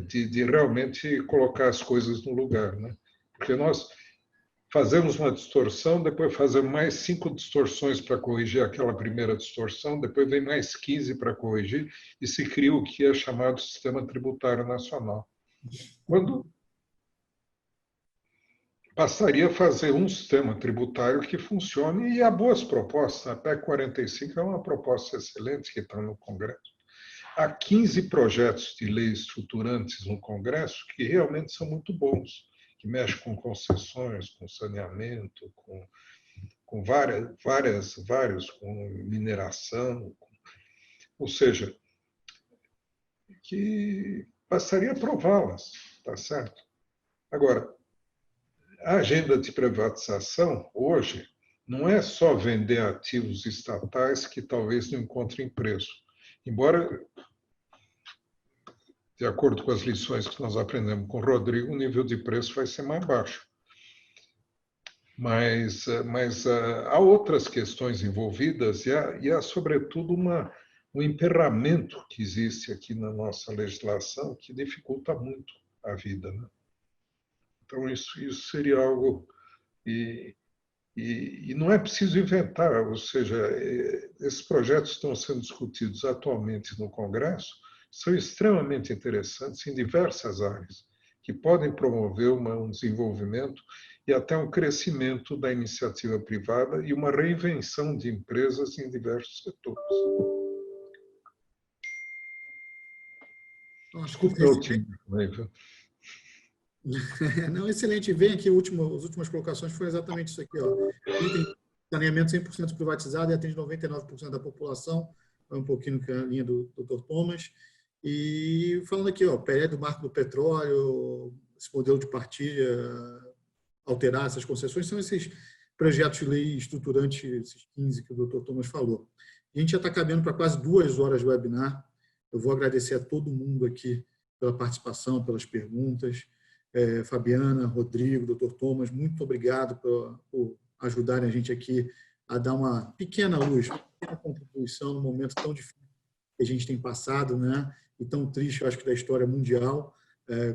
de realmente colocar as coisas no lugar, né? Porque nós fazemos uma distorção, depois fazemos mais 5 distorções para corrigir aquela primeira distorção, depois vem mais 15 para corrigir, e se cria o que é chamado Sistema Tributário Nacional. Quando bastaria fazer um sistema tributário que funcione, e há boas propostas. A PEC 45 é uma proposta excelente que está no Congresso. Há 15 projetos de lei estruturantes no Congresso que realmente são muito bons, que mexem com concessões, com saneamento, com vários, com mineração. Ou seja, que bastaria aprová-las, tá certo? Agora, a agenda de privatização, hoje, não é só vender ativos estatais que talvez não encontrem preço. Embora, de acordo com as lições que nós aprendemos com o Rodrigo, o nível de preço vai ser mais baixo. Mas há outras questões envolvidas e há sobretudo, um emperramento que existe aqui na nossa legislação que dificulta muito a vida, né? Então, isso seria algo... E não é preciso inventar, ou seja, esses projetos que estão sendo discutidos atualmente no Congresso são extremamente interessantes em diversas áreas, que podem promover um desenvolvimento e até um crescimento da iniciativa privada e uma reinvenção de empresas em diversos setores. Desculpa o otimismo aí, viu? Não, excelente. Vem aqui, as últimas colocações foi exatamente isso aqui. Ó. Item saneamento 100% privatizado e atende 99% da população. É um pouquinho que é a linha do Dr. Thomas. E falando aqui, ó, PL do marco do petróleo, esse modelo de partilha, alterar essas concessões, são esses projetos de lei estruturantes, esses 15 que o Dr. Thomas falou. A gente já está caminhando para quase 2 horas de webinar. Eu vou agradecer a todo mundo aqui pela participação, pelas perguntas. Fabiana, Rodrigo, Dr. Thomas, muito obrigado por ajudarem a gente aqui a dar uma pequena luz, uma pequena contribuição no momento tão difícil que a gente tem passado, né? E tão triste, eu acho que da história mundial,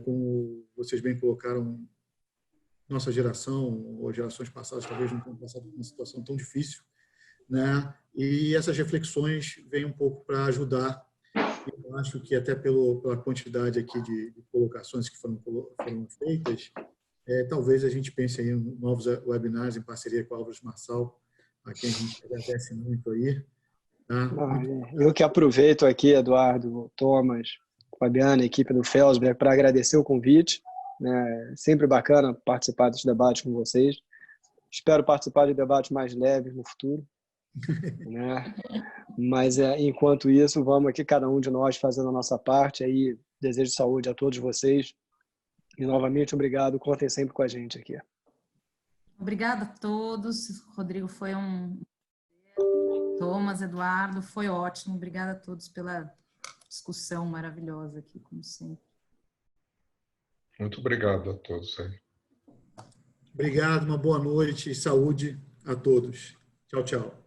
como vocês bem colocaram, nossa geração ou gerações passadas talvez não tenham passado por uma situação tão difícil, né? E essas reflexões vêm um pouco para ajudar. Eu acho que até pela quantidade aqui de colocações que foram feitas, talvez a gente pense em novos webinars em parceria com a Álvares Marçal, a quem a gente agradece muito aí. Tá? Eu que aproveito aqui, Eduardo, Thomas, Fabiana, a equipe do Felsberg, para agradecer o convite. É sempre bacana participar dos debates com vocês. Espero participar de debates mais leves no futuro. Né? Mas enquanto isso, vamos aqui cada um de nós fazendo a nossa parte. Aí desejo saúde a todos vocês e novamente obrigado, contem sempre com a gente aqui. Obrigada a todos. Rodrigo, foi Thomas, Eduardo, foi ótimo. Obrigada a todos pela discussão maravilhosa aqui, como sempre. Muito obrigado a todos aí. Obrigado, uma boa noite e saúde a todos. Tchau, tchau.